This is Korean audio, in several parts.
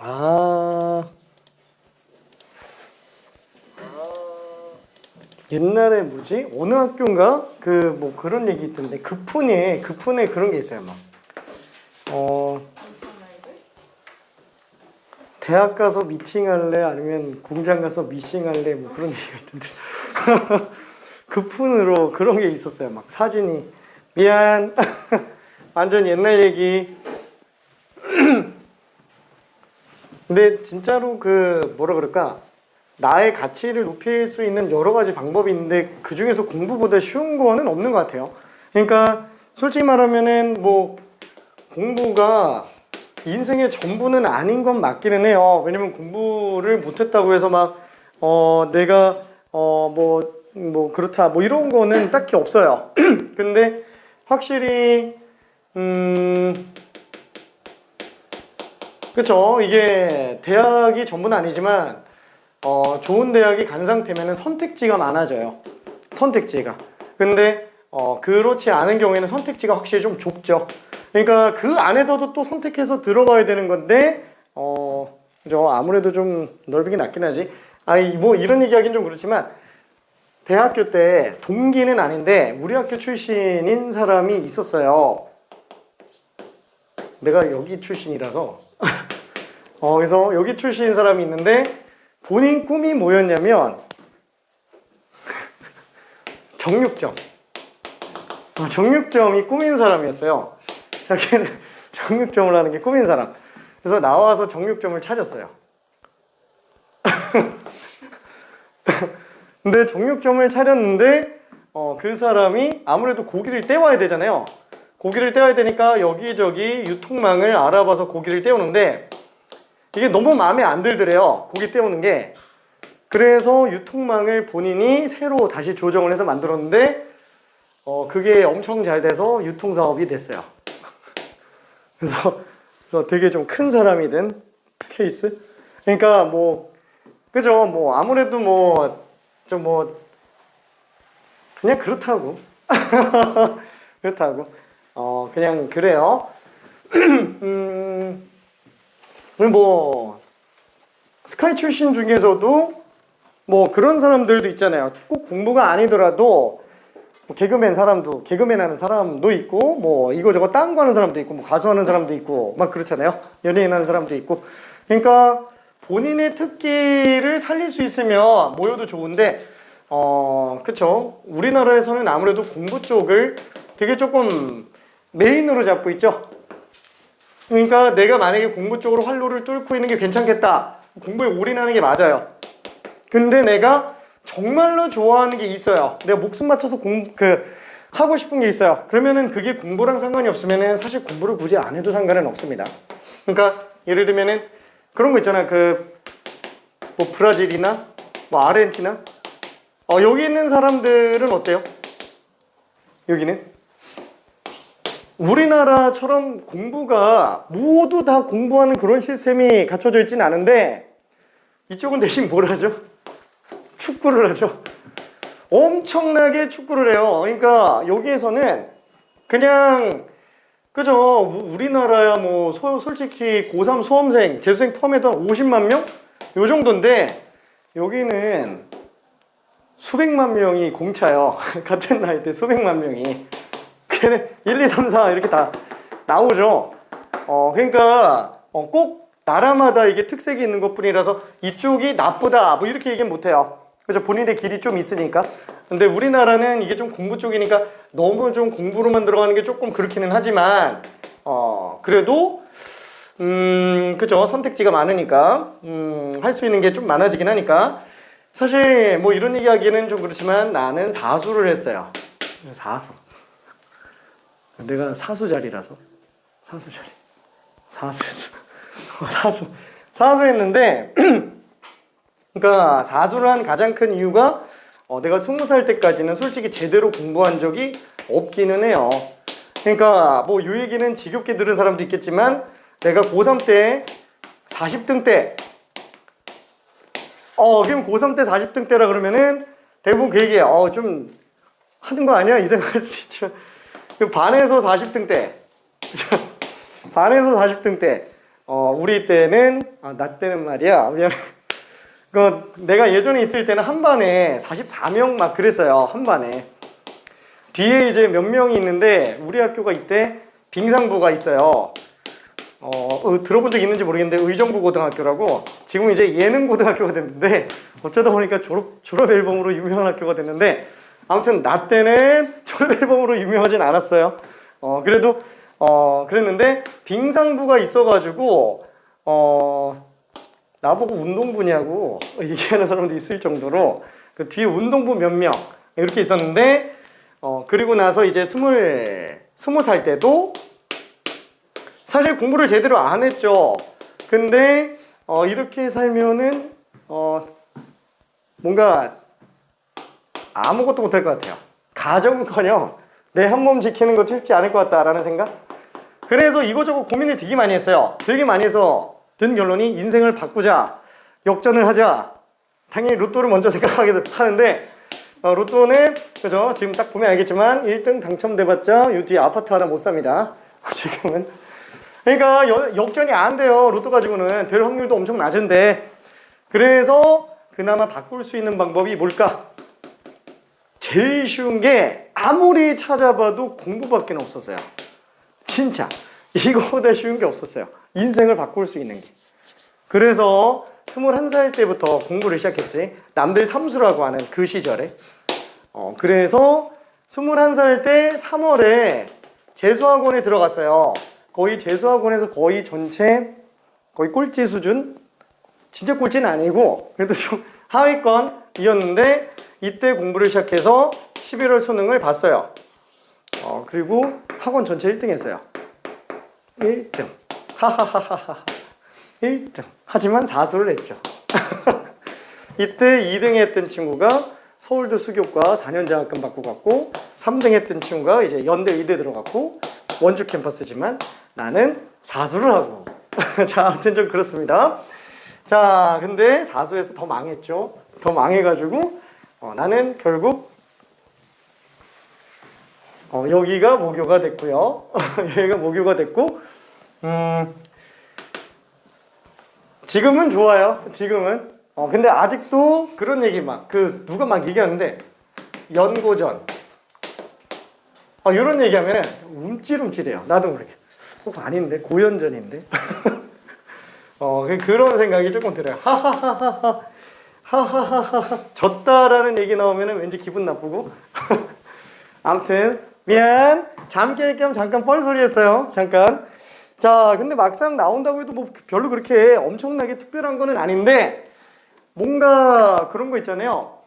아, 옛날에 뭐지? 어느 학교인가? 그 뭐 그런 얘기 있던데 급훈에 그런 게 있어요. 막 대학 가서 미팅할래? 아니면 공장 가서 미싱할래? 뭐 그런 얘기가 있던데 급훈으로 그런 게 있었어요. 막 사진이 미안 완전 옛날 얘기. 근데 진짜로 그 뭐라 그럴까? 나의 가치를 높일 수 있는 여러 가지 방법이 있는데 그 중에서 공부보다 쉬운 거는 없는 것 같아요. 그러니까 솔직히 말하면은 뭐 공부가 인생의 전부는 아닌 건 맞기는 해요. 왜냐면 공부를 못했다고 해서 막 내가 뭐 그렇다 뭐 이런 거는 딱히 없어요. 근데 확실히 그쵸. 이게 대학이 전부는 아니지만 좋은 대학이 간 상태면은 선택지가 많아져요. 선택지가. 근데 그렇지 않은 경우에는 선택지가 확실히 좀 좁죠. 그러니까 그 안에서도 또 선택해서 들어가야 되는 건데 그죠. 아무래도 좀 넓이긴 낫긴 하지. 뭐 이런 얘기하기는 좀 그렇지만 대학교 때 동기는 아닌데 우리 학교 출신인 사람이 있었어요. 내가 여기 출신이라서 그래서 여기 출신인 사람이 있는데 본인 꿈이 뭐였냐면 정육점. 정육점이 꿈인 사람이었어요. 자기는 정육점을 하는 게 꿈인 사람. 그래서 나와서 정육점을 차렸어요. 근데 정육점을 차렸는데 그 사람이 아무래도 고기를 떼와야 되잖아요. 고기를 떼와야 되니까 여기저기 유통망을 알아봐서 고기를 떼우는데 이게 너무 마음에 안 들더래요. 고기 떼우는 게. 그래서 유통망을 본인이 새로 다시 조정을 해서 만들었는데 그게 엄청 잘 돼서 유통사업이 됐어요. 그래서 되게 좀 큰 사람이 된 케이스. 그러니까 뭐 그죠. 뭐 아무래도 뭐 좀 뭐 그냥 그렇다고 그렇다고 그냥 그래요. 뭐 스카이 출신 중에서도 뭐 그런 사람들도 있잖아요. 꼭 공부가 아니더라도 뭐 개그맨 하는 사람도 있고 뭐 이거저거 딴 거 하는 사람도 있고 뭐 가수 하는 사람도 있고 막 그렇잖아요. 연예인 하는 사람도 있고. 그러니까 본인의 특기를 살릴 수 있으면 모여도 좋은데 그쵸. 우리나라에서는 아무래도 공부 쪽을 되게 조금 메인으로 잡고 있죠. 그러니까 내가 만약에 공부 쪽으로 활로를 뚫고 있는 게 괜찮겠다. 공부에 올인하는 게 맞아요. 근데 내가 정말로 좋아하는 게 있어요. 내가 목숨 맞춰서 하고 싶은 게 있어요. 그러면은 그게 공부랑 상관이 없으면은 사실 공부를 굳이 안 해도 상관은 없습니다. 그러니까 예를 들면은 그런 거 있잖아. 뭐 브라질이나 뭐 아르헨티나 여기 있는 사람들은 어때요? 여기는 우리나라처럼 공부가 모두 다 공부하는 그런 시스템이 갖춰져 있지는 않은데 이쪽은 대신 뭘 하죠? 축구를 하죠. 엄청나게 축구를 해요. 그러니까 여기에서는 그냥 그죠. 우리나라야 뭐 솔직히 고3 수험생, 재수생 포함해도 한 50만 명? 요 정도인데 여기는 수백만 명이 공차요. 같은 나이 때 수백만 명이. 걔네 1, 2, 3, 4 이렇게 다 나오죠. 그러니까 꼭 나라마다 이게 특색이 있는 것뿐이라서 이쪽이 나쁘다 뭐 이렇게 얘기는 못해요. 그죠? 본인의 길이 좀 있으니까. 근데 우리나라는 이게 좀 공부 쪽이니까 너무 좀 공부로만 들어가는 게 조금 그렇기는 하지만 그래도 그죠? 선택지가 많으니까 할 수 있는 게 좀 많아지긴 하니까 사실 뭐 이런 얘기하기는 좀 그렇지만 나는 사수를 했어요. 내가 사수자리라서 사수했어. 사수했는데 그러니까 사수를 한 가장 큰 이유가 내가 20살 때까지는 솔직히 제대로 공부한 적이 없기는 해요. 그러니까 뭐 이 얘기는 지겹게 들은 사람도 있겠지만 내가 고3 때 40등 때 그럼 고3 때 40등 때라 그러면은 대부분 그 얘기예요. 좀 하는 거 아니야? 이 생각할 수도 있지만 반에서 40등 때 반에서 40등 때 우리 때는 나 때는 말이야. 미안해. 내가 예전에 있을 때는 한 반에 44명 막 그랬어요. 한 반에. 뒤에 이제 몇 명이 있는데 우리 학교가 이때 빙상부가 있어요. 들어본 적 있는지 모르겠는데 의정부 고등학교라고 지금 이제 예능 고등학교가 됐는데 어쩌다 보니까 졸업 앨범으로 유명한 학교가 됐는데 아무튼 나 때는 졸업 앨범으로 유명하진 않았어요. 그래도 그랬는데 빙상부가 있어가지고 나보고 운동부냐고 얘기하는 사람도 있을 정도로 그 뒤에 운동부 몇 명 이렇게 있었는데 그리고 나서 이제 20살 때도 사실 공부를 제대로 안 했죠. 근데 이렇게 살면은 뭔가 아무것도 못할 것 같아요. 가정은커녕 내 한 몸 지키는 것도 쉽지 않을 것 같다라는 생각. 그래서 이거저거 고민을 되게 많이 했어요. 되게 많이 해서 든 결론이 인생을 바꾸자, 역전을 하자. 당연히 로또를 먼저 생각하게 하는데 로또는 그죠? 지금 딱 보면 알겠지만 1등 당첨돼봤자 요 뒤에 아파트 하나 못 삽니다. 지금은. 그러니까 역전이 안 돼요. 로또 가지고는 될 확률도 엄청 낮은데. 그래서 그나마 바꿀 수 있는 방법이 뭘까? 제일 쉬운 게 아무리 찾아봐도 공부밖에 없었어요. 진짜 이거보다 쉬운 게 없었어요. 인생을 바꿀 수 있는 게. 그래서 21살 때부터 공부를 시작했지. 남들 삼수라고 하는 그 시절에. 그래서 21살 때 3월에 재수학원에 들어갔어요. 거의 재수학원에서 거의 전체 거의 꼴찌 수준? 진짜 꼴찌는 아니고 그래도 좀 하위권이었는데 이때 공부를 시작해서 11월 수능을 봤어요. 그리고 학원 전체 1등 했어요. 1등. 하하하하하. 1등. 하지만 사수를 했죠. 이때 2등 했던 친구가 서울대 수교과 4년 장학금 받고 갔고 3등 했던 친구가 이제 연대 의대 들어갔고 원주 캠퍼스지만 나는 사수를 하고 자, 아무튼 좀 그렇습니다. 자, 근데 사수에서 더 망했죠. 더 망해가지고 나는 결국 여기가 모교가 됐고요. 여기가 모교가 됐고 지금은 좋아요. 지금은 근데 아직도 그런 얘기 막 누가 막 얘기하는데 연고전 이런 얘기하면 움찔움찔해요. 나도 모르게 아닌데 고연전인데 그런 생각이 조금 들어요. 하하하하 졌다라는 얘기 나오면 왠지 기분 나쁘고 아무튼 미안 잠 깰 겸 잠깐 뻘소리 했어요. 잠깐. 자, 근데 막상 나온다고 해도 뭐 별로 그렇게 엄청나게 특별한 거는 아닌데 뭔가 그런 거 있잖아요.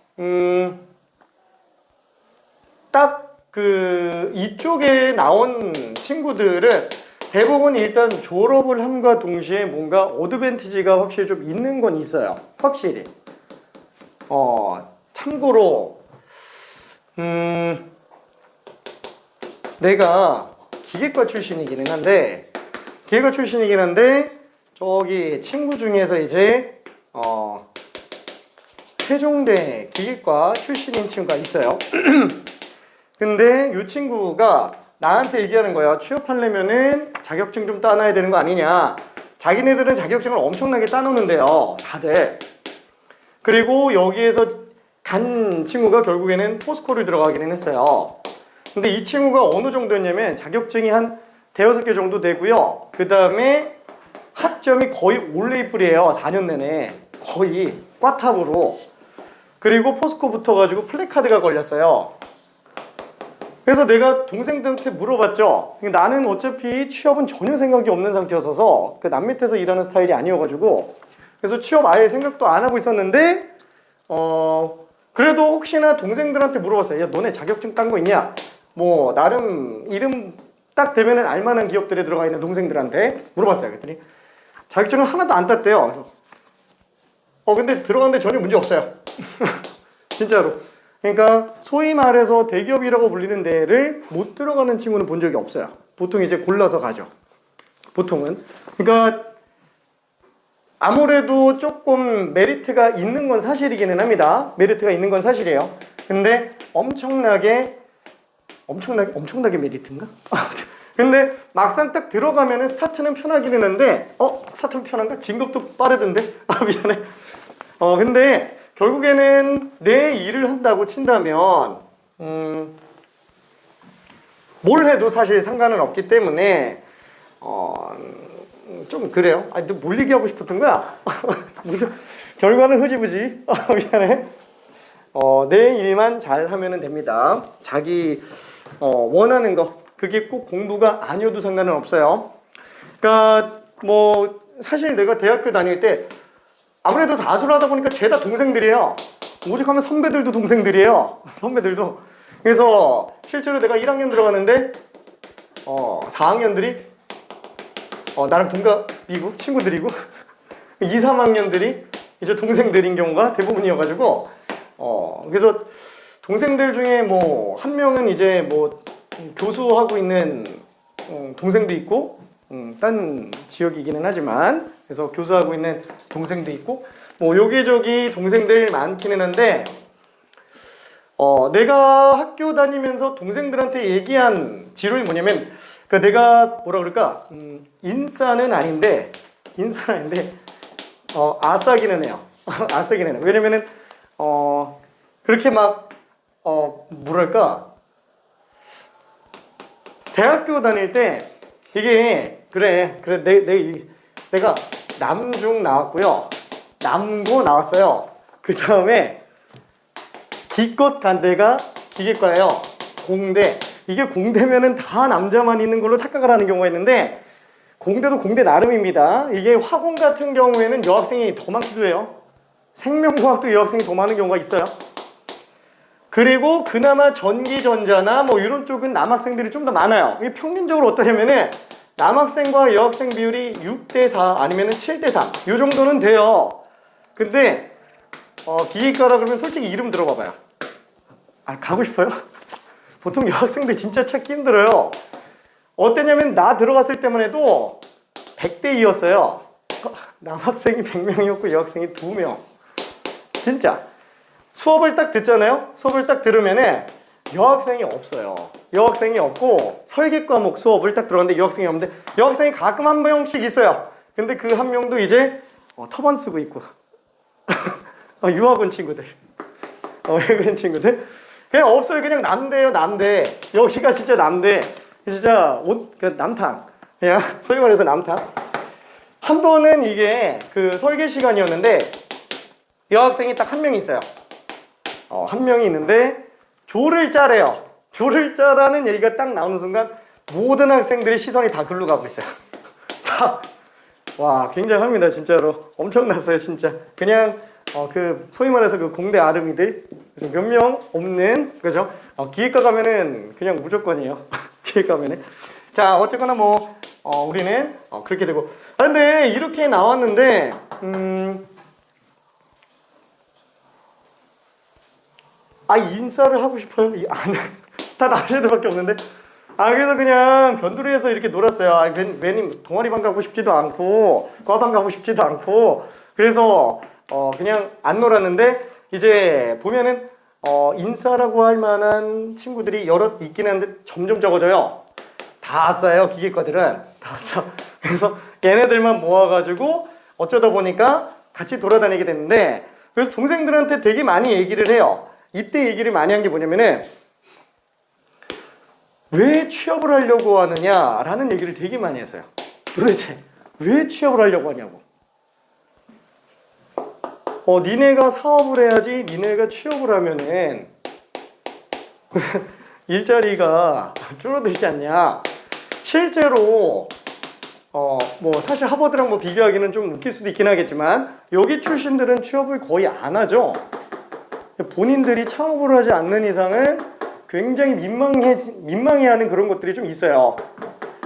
딱 이쪽에 나온 친구들은 대부분 일단 졸업을 함과 동시에 뭔가 어드밴티지가 확실히 좀 있는 건 있어요. 확실히. 참고로 내가 기계과 출신이기는 한데 저기 친구 중에서 이제 세종대 기계과 출신인 친구가 있어요. 근데 이 친구가 나한테 얘기하는 거야. 취업하려면은 자격증 좀 따놔야 되는 거 아니냐. 자기네들은 자격증을 엄청나게 따놓는데요. 다들. 그리고 여기에서 간 친구가 결국에는 포스코를 들어가기는 했어요. 근데 이 친구가 어느 정도였냐면 자격증이 한 대여섯 개 정도 되고요. 그 다음에 학점이 거의 올레이플이에요. 4년 내내. 거의 꽈탑으로. 그리고 포스코 붙어가지고 플래카드가 걸렸어요. 그래서 내가 동생들한테 물어봤죠. 나는 어차피 취업은 전혀 생각이 없는 상태였어서 남 밑에서 일하는 스타일이 아니어가지고 그래서 취업 아예 생각도 안 하고 있었는데 그래도 혹시나 동생들한테 물어봤어요. 야, 너네 자격증 딴 거 있냐? 뭐 나름 이름 딱 되면은 알만한 기업들에 들어가 있는 동생들한테 물어봤어요. 그랬더니 자격증을 하나도 안 땄대요. 그래서 근데 들어갔는데 전혀 문제 없어요. 진짜로. 그러니까 소위 말해서 대기업이라고 불리는 데를 못 들어가는 친구는 본 적이 없어요. 보통 이제 골라서 가죠. 보통은. 그러니까 아무래도 조금 메리트가 있는 건 사실이기는 합니다. 메리트가 있는 건 사실이에요. 근데 엄청나게 메리트인가? 근데 막상 딱 들어가면은 스타트는 편하긴 했는데 스타트는 편한가? 진급도 빠르던데? 아 미안해. 근데 결국에는 내 일을 한다고 친다면 뭘 해도 사실 상관은 없기 때문에 좀 그래요. 아니 뭘 얘기하고 싶었던 거야? 무슨 결과는 흐지부지. 미안해. 내 일만 잘 하면은 됩니다. 자기 원하는 거 그게 꼭 공부가 아니어도 상관은 없어요. 그러니까 뭐 사실 내가 대학교 다닐 때 아무래도 사수를 하다 보니까 죄다 동생들이에요. 오죽하면 선배들도 동생들이에요. 선배들도. 그래서 실제로 내가 1학년 들어갔는데 4학년들이 나랑 동갑이고 친구들이고 2, 3학년들이 이제 동생들인 경우가 대부분이어가지고 그래서 동생들 중에 뭐 한 명은 이제 뭐 교수하고 있는 동생도 있고 딴 지역이기는 하지만 그래서 교수하고 있는 동생도 있고 뭐 여기저기 동생들 많기는 한데 내가 학교 다니면서 동생들한테 얘기한 지론이 뭐냐면 그 내가 뭐라 그럴까 인싸는 아닌데 아싸기는 해요. 아싸기는 해요. 왜냐면은 그렇게 막 뭐랄까 대학교 다닐 때 이게 그래 내가 남중 나왔고요. 남고 나왔어요. 그 다음에 기껏 간 데가 기계과예요. 공대. 이게 공대면은 다 남자만 있는 걸로 착각을 하는 경우가 있는데 공대도 공대 나름입니다. 이게 화공 같은 경우에는 여학생이 더 많기도 해요. 생명과학도 여학생이 더 많은 경우가 있어요. 그리고 그나마 전기전자나 뭐 이런 쪽은 남학생들이 좀 더 많아요. 이게 평균적으로 어떠냐면은 남학생과 여학생 비율이 6대4 아니면은 7대3 이 정도는 돼요. 근데 기계과라 그러면 솔직히 이름 들어봐봐요. 가고 싶어요? 보통 여학생들 진짜 찾기 힘들어요. 어땠냐면 나 들어갔을 때만 해도 100대2였어요. 남학생이 100명이었고 여학생이 2명. 진짜. 수업을 딱 듣잖아요. 수업을 딱 들으면은 여학생이 없어요. 여학생이 없고 설계 과목 수업을 딱 들어갔는데 여학생이 없는데 여학생이 가끔 한 명씩 있어요. 근데 그 한 명도 이제 터번 쓰고 있고 유학원 친구들 외국인 친구들 그냥 없어요. 그냥 남대요. 남대. 여기가 진짜 남대. 진짜 남탕. 그냥 소위 말해서 남탕. 한 번은 이게 그 설계 시간이었는데 여학생이 딱 한 명 있어요. 한 명이 있는데 조를 짜래요. 조를 짜라는 얘기가 딱 나오는 순간 모든 학생들의 시선이 다 글로 가고 있어요. 다. 와, 굉장합니다. 진짜로. 엄청났어요. 진짜. 그냥 그 소위 말해서 그 공대 아름이들 몇 명 없는 그죠? 기획과 가면은 그냥 무조건이에요. 기획과 가면은. 자, 어쨌거나 뭐 우리는 그렇게 되고. 근데 이렇게 나왔는데 인싸를 하고 싶어요? 다 남자들밖에 없는데. 그래서 그냥 변두리에서 이렇게 놀았어요. 괜히 동아리반 가고 싶지도 않고 과반 가고 싶지도 않고 그래서 그냥 안 놀았는데 이제 보면은 인싸라고 할 만한 친구들이 여럿 있긴 한데 점점 적어져요. 다 싸요. 기계과들은 다 싸. 그래서 얘네들만 모아가지고 어쩌다 보니까 같이 돌아다니게 됐는데 그래서 동생들한테 되게 많이 얘기를 해요. 이때 얘기를 많이 한 게 뭐냐면은 왜 취업을 하려고 하느냐라는 얘기를 되게 많이 했어요. 도대체 왜 취업을 하려고 하냐고. 니네가 사업을 해야지 니네가 취업을 하면은 일자리가 줄어들지 않냐. 실제로 뭐 사실 하버드랑 뭐 비교하기는 좀 웃길 수도 있긴 하겠지만 여기 출신들은 취업을 거의 안 하죠. 본인들이 창업을 하지 않는 이상은 굉장히 민망해하는 그런 것들이 좀 있어요.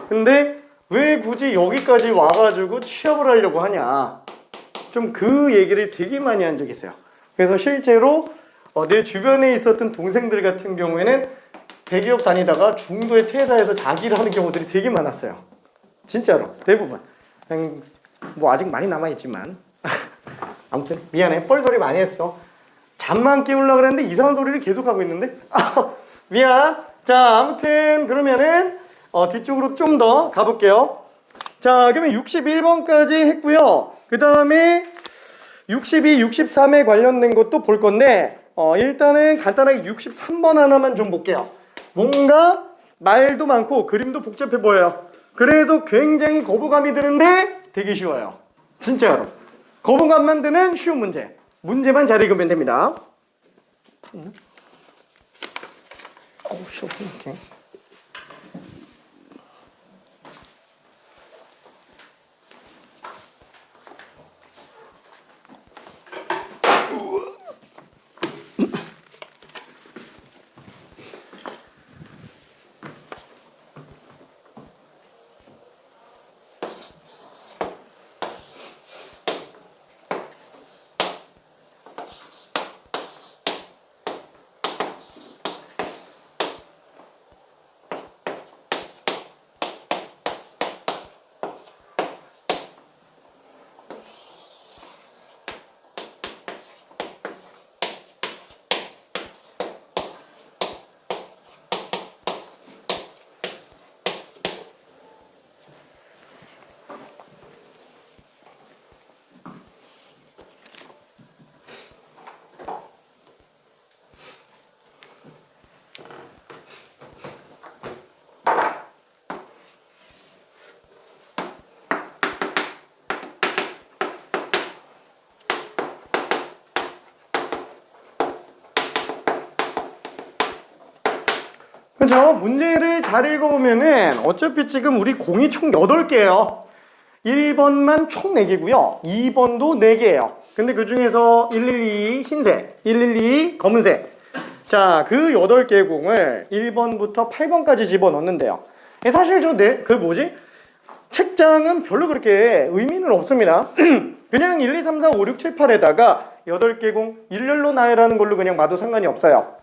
근데 왜 굳이 여기까지 와가지고 취업을 하려고 하냐. 좀 그 얘기를 되게 많이 한 적이 있어요. 그래서 실제로 내 주변에 있었던 동생들 같은 경우에는 대기업 다니다가 중도에 퇴사해서 자기를 하는 경우들이 되게 많았어요. 진짜로 대부분. 뭐 아직 많이 남아있지만 아무튼 미안해. 뻘소리 많이 했어. 잠만 깨우려고 그랬는데 이상한 소리를 계속 하고 있는데 미안. 자, 아무튼 그러면은 뒤쪽으로 좀 더 가볼게요. 자, 그러면 61번까지 했고요. 그 다음에 62, 63에 관련된 것도 볼 건데 일단은 간단하게 63번 하나만 좀 볼게요. 뭔가 말도 많고 그림도 복잡해 보여요. 그래서 굉장히 거부감이 드는데 되게 쉬워요. 진짜로. 거부감만 드는 쉬운 문제. 문제만 잘 읽으면 됩니다. 쉬워. 이렇게. 그죠? 문제를 잘 읽어보면은 어차피 지금 우리 공이 총 8개예요. 1번만 총 4개고요. 2번도 4개예요. 근데 그 중에서 112 흰색, 112 검은색. 자, 그 8개의 공을 1번부터 8번까지 집어넣는데요. 사실 책장은 별로 그렇게 의미는 없습니다. 그냥 1, 2, 3, 4, 5, 6, 7, 8에다가 8개 공 일렬로 나열하는 걸로 그냥 봐도 상관이 없어요.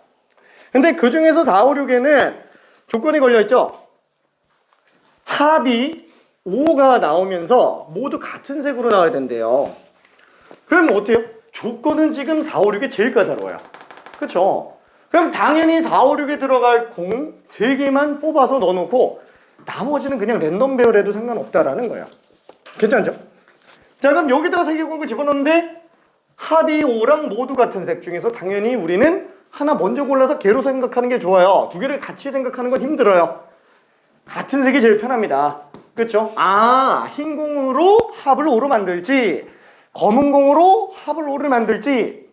근데 그 중에서 4, 5, 6에는 조건이 걸려있죠. 합이 5가 나오면서 모두 같은 색으로 나와야 된대요. 그럼 어때요? 조건은 지금 4, 5, 6이 제일 까다로워요. 그쵸? 그럼 당연히 4, 5, 6에 들어갈 공 3개만 뽑아서 넣어놓고 나머지는 그냥 랜덤 배열해도 상관없다라는 거예요. 괜찮죠? 자, 그럼 여기다가 3개 공을 집어넣는데 합이 5랑 모두 같은 색 중에서 당연히 우리는 하나 먼저 골라서 개로 생각하는 게 좋아요. 2개를 같이 생각하는 건 힘들어요. 같은 색이 제일 편합니다. 그렇죠? 흰 공으로 합을 5로 만들지 검은 공으로 합을 5를 만들지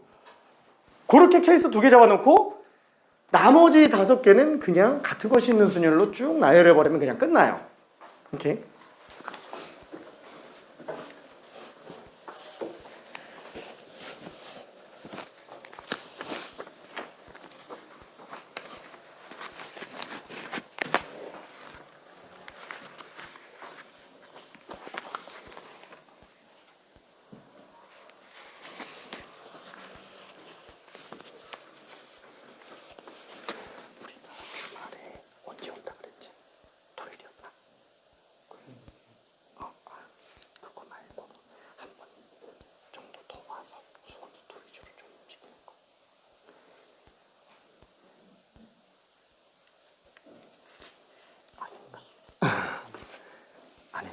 그렇게 케이스 2개 잡아놓고 나머지 5개는 그냥 같은 것이 있는 순열로 쭉 나열해버리면 그냥 끝나요. 오케이?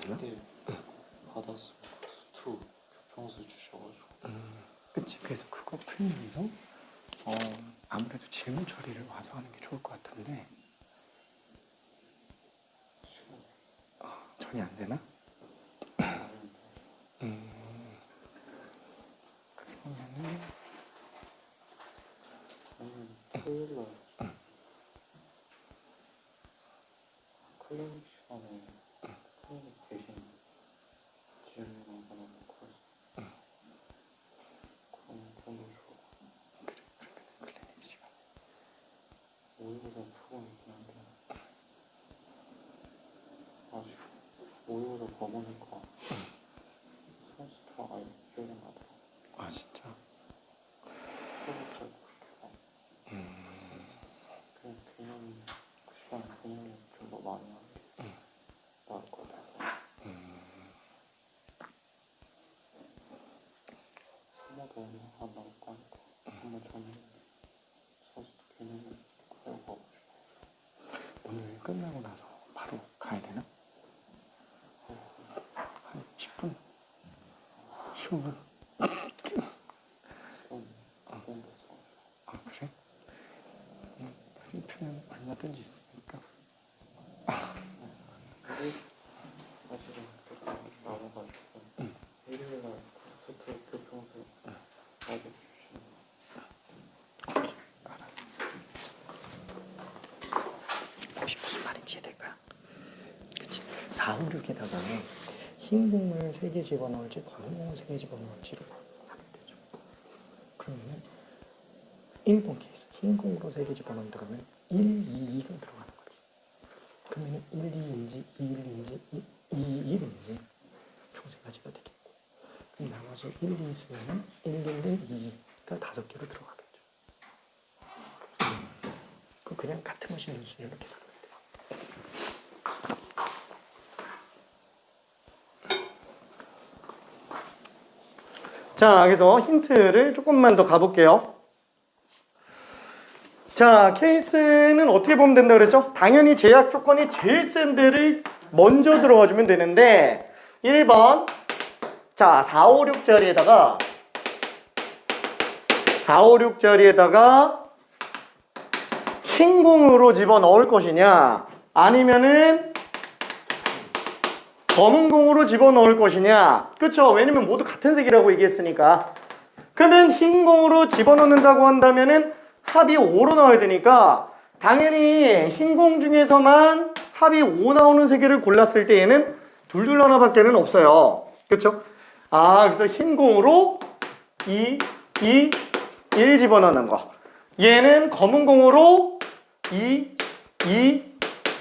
그때 받았으면 수투 교평수 주셔가지고 그치. 그래서 그거 풀면서 아무래도 질문 처리를 와서 하는 게 좋을 것 같은데 전혀 안 되나? 그러면은 토요일날 클리닉 시간에 클리닉 대신 질문 하나 놓고 해서 그럼 너무 좋아. 그래. 그러면 클리닉 시간에 오후보다 푸고 있긴 한데 아직 오후보다 더 보니까 선수가 아예 기억이 안 나더라. 진짜? 수업자도 그렇게 봐. 그냥 그 시간에 그냥 좀 더 많이 하는 게 나을 것 같아서 한번더 안 나올 거니까 한번 저는 선수도 개념을 배워가고 싶어. 오늘 끝나고 나서 바로 춤은 공부해서 아 그래? 힌트는 얼마든지 있으니까. 사실은 조금 남아가지고 일요일날 스트 교평수 알려주시면 알았어. 혹시 무슨 말인지 이해될까요? 그치? 4, 5, 6에다가 흰 공을 3개 집어넣을지 검은 공을 3개 집어넣을지로 하면 되죠. 그러면 1번 케이스 흰 공으로 3개 집어넣는다 그러면 1, 2, 2가 들어가는 거지. 그러면 1, 2인지 2, 1인지 2, 1인지 총 3가지가 되겠고, 그럼 나머지 1, 2 있으면 1, 1, 2가 5개로 들어가겠죠. 그냥 같은 것이 순위로 계산하면 돼요. 자, 그래서 힌트를 조금만 더 가볼게요. 자, 케이스는 어떻게 보면 된다 그랬죠? 당연히 제약 조건이 제일 센 데를 먼저 들어와 주면 되는데 1번 자 4, 5, 6자리에다가 4, 5, 6자리에다가 흰 공으로 집어넣을 것이냐 아니면은 검은 공으로 집어넣을 것이냐. 그쵸? 왜냐면 모두 같은 색이라고 얘기했으니까. 그러면 흰 공으로 집어넣는다고 한다면은 합이 5로 나와야 되니까 당연히 흰 공 중에서만 합이 5 나오는 세 개를 골랐을 때 얘는 둘둘 하나밖에는 없어요. 그쵸? 아, 그래서 흰 공으로 2, 2, 1 집어넣는 거. 얘는 검은 공으로 2, 2,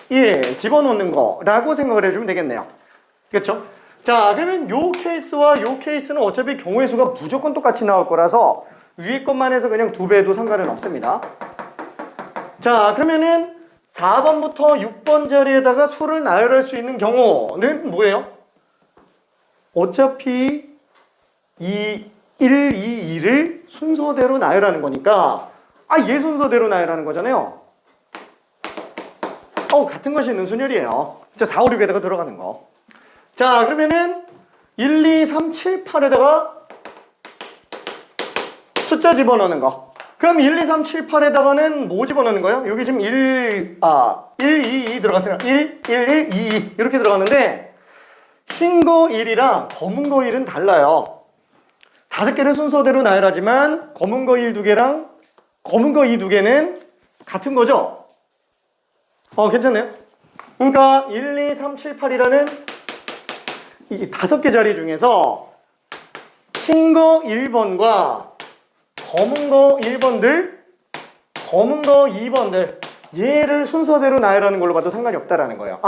1 집어넣는 거라고 생각을 해주면 되겠네요. 그렇죠? 자, 그러면 요 케이스와 요 케이스는 어차피 경우의 수가 무조건 똑같이 나올 거라서 위에 것만 해서 그냥 2배도 상관은 없습니다. 자, 그러면은 4번부터 6번 자리에다가 수를 나열할 수 있는 경우는 뭐예요? 어차피 이 1, 2, 2를 순서대로 나열하는 거니까 얘 순서대로 나열하는 거잖아요. 같은 것이 있는 순열이에요. 4, 5, 6에다가 들어가는 거. 자, 그러면은 1, 2, 3, 7, 8에다가 숫자 집어넣는 거. 그럼 1, 2, 3, 7, 8에다가는 뭐 집어넣는 거예요? 여기 지금 1, 2, 2 들어갔으니까 1, 1, 1, 2, 2 이렇게 들어갔는데 흰 거 1이랑 검은 거 1은 달라요. 5개를 순서대로 나열하지만 검은 거 1, 2개랑 검은 거 2, 2개는 같은 거죠? 괜찮네요. 그러니까 1, 2, 3, 7, 8이라는 이 5개 자리 중에서 흰 거 1번과 검은 거 1번들, 검은 거 2번들 얘를 순서대로 나열하는 걸로 봐도 상관이 없다라는 거예요.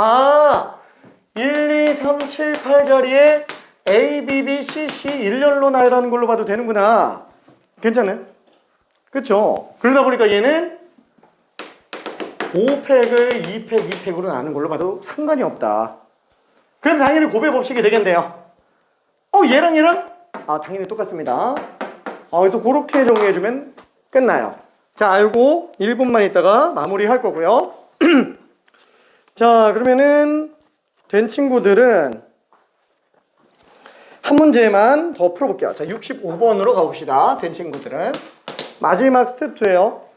1, 2, 3, 7, 8 자리에 A, B, B, C, C 일렬로 나열하는 걸로 봐도 되는구나. 괜찮네? 그쵸? 그러다 보니까 얘는 5팩을 2팩, 2팩으로 나누는 걸로 봐도 상관이 없다. 그럼 당연히 곱의 법칙이 되겠네요. 얘랑 얘랑? 당연히 똑같습니다. 그래서 그렇게 정리해주면 끝나요. 자, 알고 1분만 있다가 마무리할 거고요. 자, 그러면은 된 친구들은 한 문제만 더 풀어볼게요. 자, 65번으로 가봅시다. 된 친구들은 마지막 스텝 2예요.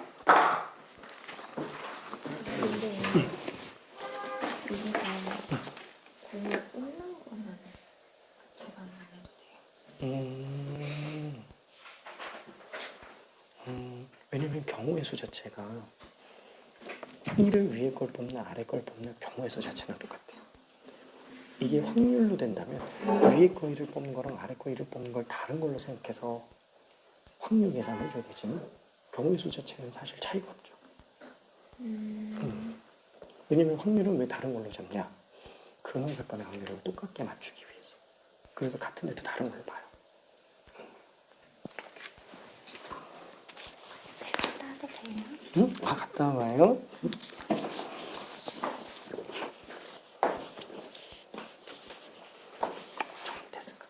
왜냐면 경우의 수 자체가 1을 위에 걸 뽑나 아래 걸 뽑나 경우의 수 자체는 똑같아요. 이게 확률로 된다면 위에 거 1을 뽑는 거랑 아래 거 1을 뽑는 걸 다른 걸로 생각해서 확률 계산을 해줘야 되지만 경우의 수 자체는 사실 차이가 없죠. 왜냐면 확률은 왜 다른 걸로 잡냐? 근원 사건의 확률을 똑같게 맞추기 위해서. 그래서 같은 데도 다른 걸 봐요. 응? 갔다 와요. 정리됐을까?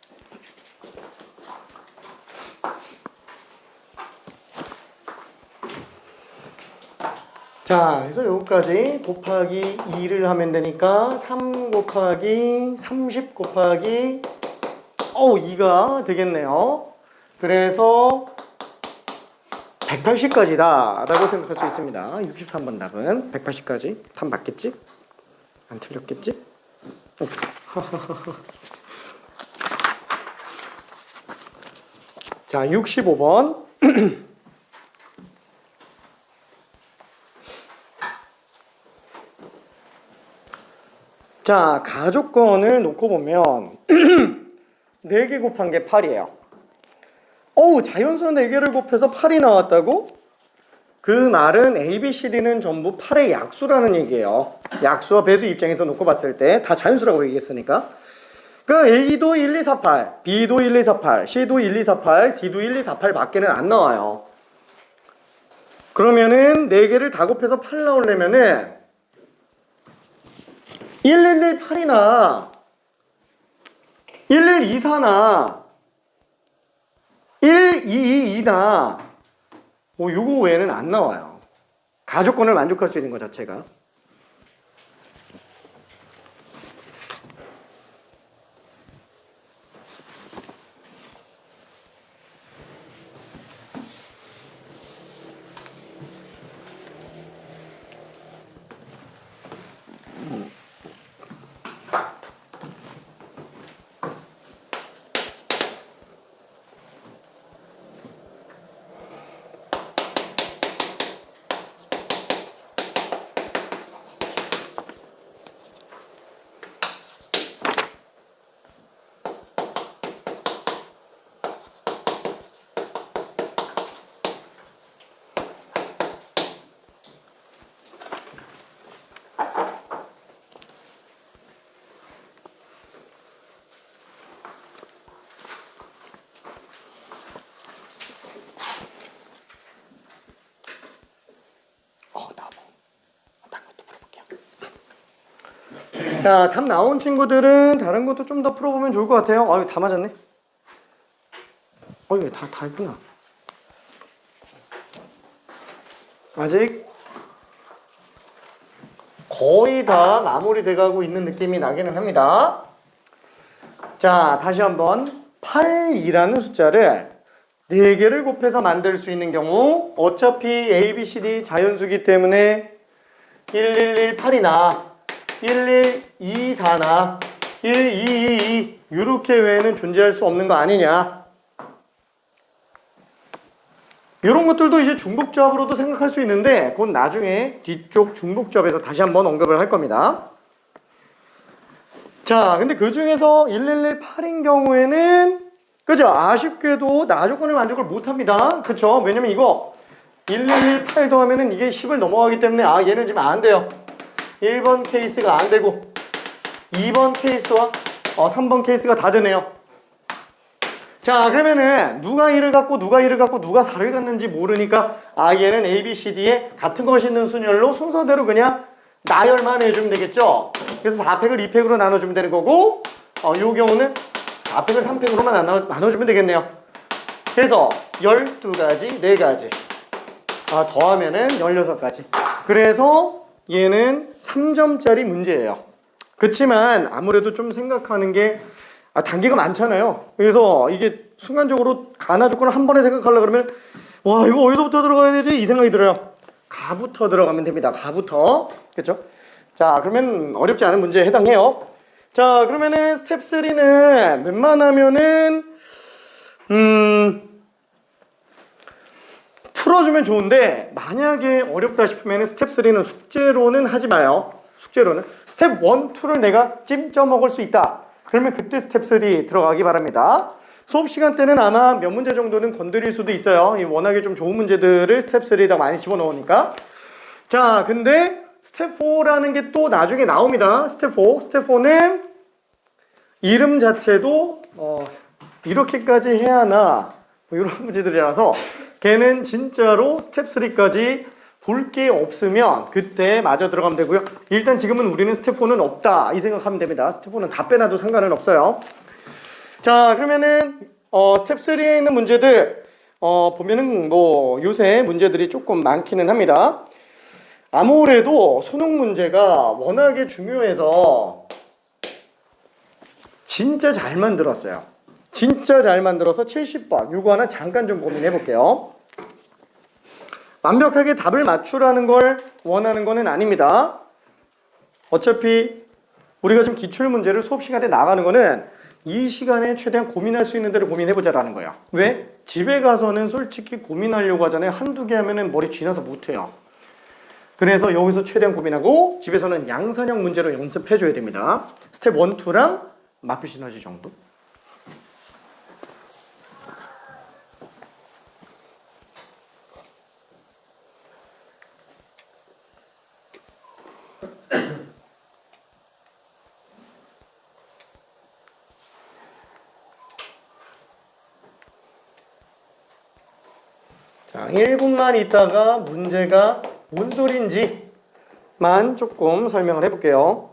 자, 그래서 여기까지 곱하기 2를 하면 되니까 3 곱하기 30 곱하기 2가 되겠네요. 그래서 180까지다 라고 생각할 수 있습니다. 63번 답은 180까지. 답 맞겠지? 안 틀렸겠지? 자, 65번. 자, 가족권을 놓고 보면 4개 곱한 게 8이에요. 자연수 4개를 곱해서 8이 나왔다고? 그 말은 A, B, C, D는 전부 8의 약수라는 얘기예요. 약수와 배수 입장에서 놓고 봤을 때 다 자연수라고 얘기했으니까. 그러니까 A도 1, 2, 4, 8, B도 1, 2, 4, 8, C도 1, 2, 4, 8, D도 1, 2, 4, 8 밖에는 안 나와요. 그러면은 4개를 다 곱해서 8 나오려면은 1118이나 1124나 1222나 요거 외에는 안 나와요. 가족권을 만족할 수 있는 것 자체가. 자, 답 나온 친구들은 다른 것도 좀 더 풀어보면 좋을 것 같아요. 다 맞았네. 다 했구나. 아직 거의 다 마무리돼 가고 있는 느낌이 나기는 합니다. 자, 다시 한번 8이라는 숫자를 4개를 곱해서 만들 수 있는 경우 어차피 A, B, C, D 자연수기 때문에 1118이나 1124나 1222 이렇게 외에는 존재할 수 없는 거 아니냐. 이런 것들도 이제 중복조합으로도 생각할 수 있는데 그건 나중에 뒤쪽 중복조합에서 다시 한번 언급을 할 겁니다. 자, 근데 그 중에서 1118인 경우에는 그죠? 아쉽게도 나조건의 만족을 못합니다. 그쵸? 왜냐면 이거 1118 더하면은 이게 10을 넘어가기 때문에 얘는 지금 안 돼요. 1번 케이스가 안 되고 2번 케이스와 3번 케이스가 다 되네요. 자, 그러면은 누가 1을 갖고 누가 1을 갖고 누가 4를 갖는지 모르니까 얘는 A, B, C, D에 같은 것이 있는 순열로 순서대로 그냥 나열만 해주면 되겠죠. 그래서 4팩을 2팩으로 나눠주면 되는 거고 요 경우는 4팩을 3팩으로만 나눠주면 되겠네요. 그래서 12가지, 4가지 더하면은 16가지. 그래서 얘는 3점짜리 문제예요. 그렇지만 아무래도 좀 생각하는 게 단계가 많잖아요. 그래서 이게 순간적으로 가나 조건을 한 번에 생각하려고 그러면 와, 이거 어디서부터 들어가야 되지? 이 생각이 들어요. 가부터 들어가면 됩니다. 가부터. 그렇죠? 자, 그러면 어렵지 않은 문제에 해당해요. 자, 그러면은 스텝 3는 웬만하면은 풀어주면 좋은데 만약에 어렵다 싶으면 스텝 3는 숙제로는 하지 마요. 숙제로는 스텝 1, 2를 내가 찜쪄 먹을 수 있다. 그러면 그때 스텝 3 들어가기 바랍니다. 수업 시간 때는 아마 몇 문제 정도는 건드릴 수도 있어요. 워낙에 좀 좋은 문제들을 스텝 3에다 많이 집어넣으니까. 자, 근데 스텝 4라는 게 또 나중에 나옵니다. 스텝 4. 스텝 4는 이름 자체도 이렇게까지 해야 하나 이런 문제들이라서 걔는 진짜로 스텝 3까지 볼 게 없으면 그때 마저 들어가면 되고요. 일단 지금은 우리는 스텝 4는 없다 이 생각하면 됩니다. 스텝 4는 다 빼놔도 상관은 없어요. 자, 그러면은 스텝 3에 있는 문제들 보면은 뭐 요새 문제들이 조금 많기는 합니다. 아무래도 수능 문제가 워낙에 중요해서 진짜 잘 만들었어요. 진짜 잘 만들어서 70번. 요거 하나 잠깐 좀 고민해 볼게요. 완벽하게 답을 맞추라는 걸 원하는 거는 아닙니다. 어차피 우리가 지금 기출문제를 수업 시간에 나가는 거는 이 시간에 최대한 고민할 수 있는 대로 고민해보자라는 거야. 왜? 집에 가서는 솔직히 고민하려고 하잖아요. 한두 개 하면은 머리 쥐나서 못해요. 그래서 여기서 최대한 고민하고 집에서는 양산형 문제로 연습해줘야 됩니다. 스텝 1, 2랑 마필 시너지 정도. 자, 1분만 있다가 문제가 뭔 소리인지만 조금 설명을 해볼게요.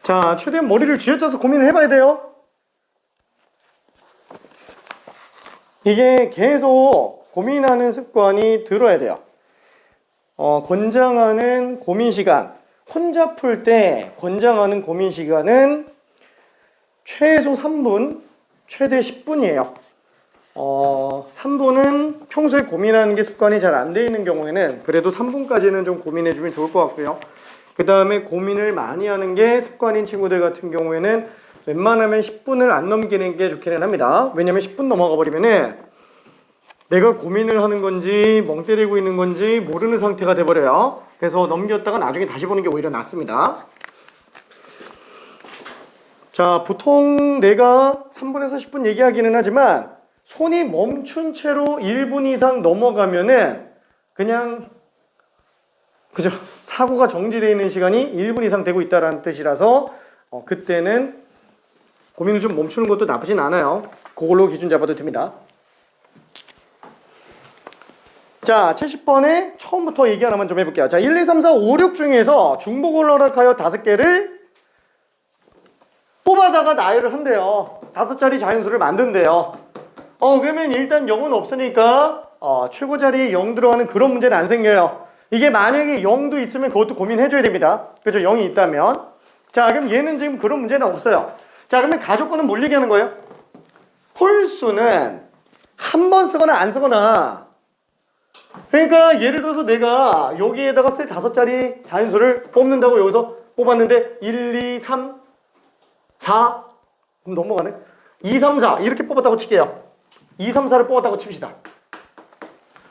자, 최대한 머리를 쥐어짜서 고민을 해봐야 돼요. 이게 계속 고민하는 습관이 들어야 돼요. 권장하는 고민 시간, 혼자 풀 때 권장하는 고민 시간은 최소 3분, 최대 10분이에요. 3분은 평소에 고민하는 게 습관이 잘 안 돼 있는 경우에는 그래도 3분까지는 좀 고민해주면 좋을 것 같고요. 그 다음에 고민을 많이 하는 게 습관인 친구들 같은 경우에는 웬만하면 10분을 안 넘기는 게 좋기는 합니다. 왜냐면 10분 넘어가 버리면은 내가 고민을 하는 건지 멍 때리고 있는 건지 모르는 상태가 돼버려요. 그래서 넘겼다가 나중에 다시 보는 게 오히려 낫습니다. 자, 보통 내가 3분에서 10분 얘기하기는 하지만 손이 멈춘 채로 1분 이상 넘어가면은 그냥 그죠? 사고가 정지되어 있는 시간이 1분 이상 되고 있다는 뜻이라서 그때는 고민을 좀 멈추는 것도 나쁘진 않아요. 그걸로 기준 잡아도 됩니다. 자, 70번에 처음부터 얘기 하나만 좀 해볼게요. 자, 1, 2, 3, 4, 5, 6 중에서 중복을 허락하여 5개를 뽑아다가 나열을 한대요. 5자리 자연수를 만든대요. 그러면 일단 0은 없으니까 최고 자리에 0 들어가는 그런 문제는 안 생겨요. 이게 만약에 0도 있으면 그것도 고민해줘야 됩니다. 그죠? 0이 있다면. 자, 그럼 얘는 지금 그런 문제는 없어요. 자, 그러면 가족과는 뭘 얘기하는 거예요? 홀수는 한 번 쓰거나 안 쓰거나. 그러니까 예를 들어서 내가 여기에다가 쓸 5자리 자연수를 뽑는다고 여기서 뽑았는데 1, 2, 3, 4 그럼 넘어가네. 2, 3, 4 이렇게 뽑았다고 칠게요. 2, 3, 4를 뽑았다고 칩시다.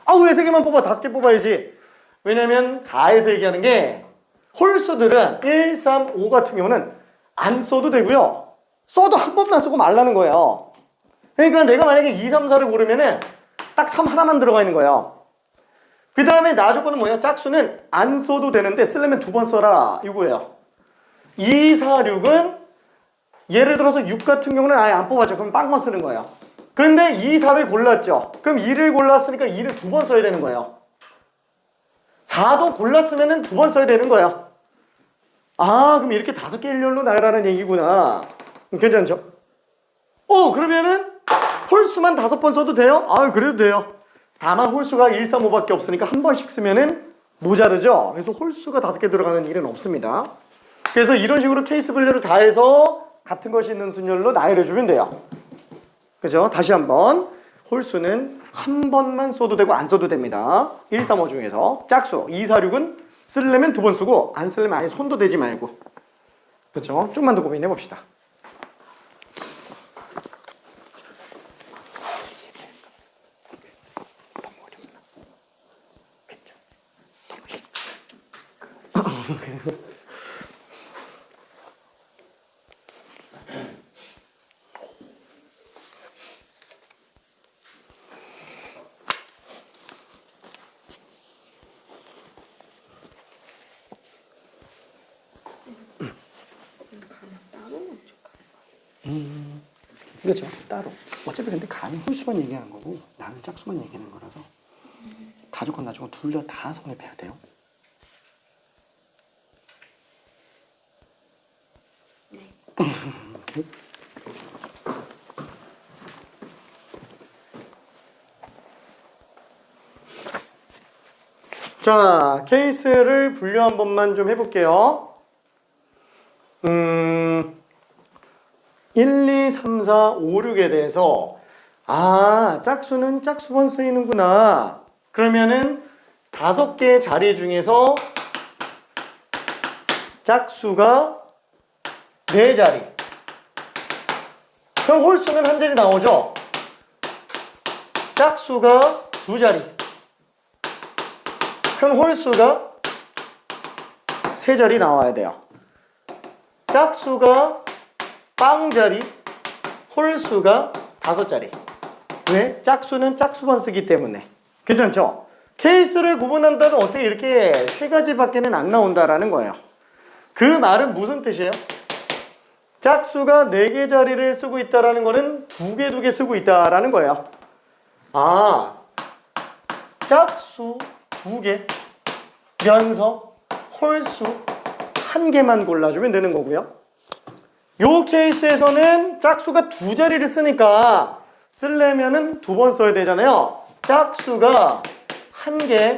왜 3개만 뽑아? 5개 뽑아야지. 왜냐면 가에서 얘기하는 게 홀수들은 1, 3, 5 같은 경우는 안 써도 되고요. 써도 한 번만 쓰고 말라는 거예요. 그러니까 내가 만약에 2, 3, 4를 고르면은 딱 3 하나만 들어가 있는 거예요. 그 다음에 나 조건은 뭐예요? 짝수는 안 써도 되는데 쓰려면 2번 써라 이거예요. 2, 4, 6은 예를 들어서 6 같은 경우는 아예 안 뽑았죠. 그럼 빵만 쓰는 거예요. 그런데 2, 4를 골랐죠. 그럼 2를 골랐으니까 2를 2번 써야 되는 거예요. 4도 골랐으면 2번 써야 되는 거야. 그럼 이렇게 5개 일렬로 나열하는 얘기구나. 괜찮죠? 그러면은 홀수만 5번 써도 돼요? 그래도 돼요. 다만 홀수가 1, 3, 5밖에 없으니까 한 번씩 쓰면은 모자르죠? 그래서 홀수가 5개 들어가는 일은 없습니다. 그래서 이런 식으로 케이스 분류를 다 해서 같은 것이 있는 순열로 나열해주면 돼요. 그죠? 다시 한번. 홀수는 한 번만 써도 되고 안 써도 됩니다. 1, 3, 5 중에서. 짝수 2, 4, 6은 쓰려면 2번 쓰고 안 쓰려면 아예 손도 대지 말고. 그렇죠? 좀만 더 고민해 봅시다. 너무 어렵나? 괜찮아. 그렇죠. 따로. 어차피 근데 감이 홀수만 얘기하는 거고 나는 짝수만 얘기하는 거라서 가족과 나중은 둘 다 성립해야 돼요. 자, 케이스를 분류 한 번만 좀 해볼게요. 1, 2, 3, 4, 5, 6에 대해서 짝수는 짝수번 쓰이는구나. 그러면은 5개의 자리 중에서 짝수가 4자리. 그럼 홀수는 한 자리 나오죠? 짝수가 2자리. 그럼 홀수가 3자리 나와야 돼요. 짝수가 빵자리, 홀수가 5자리. 왜? 짝수는 짝수번 쓰기 때문에. 괜찮죠? 케이스를 구분한다면 어떻게 이렇게 3가지밖에는 안 나온다라는 거예요. 그 말은 무슨 뜻이에요? 짝수가 4개 자리를 쓰고 있다라는 거는 2개 쓰고 있다라는 거예요. 짝수 2개, 연서, 홀수 1개만 골라주면 되는 거고요. 요 케이스에서는 짝수가 2자리를 쓰니까 쓰려면은 2번 써야 되잖아요. 짝수가 1개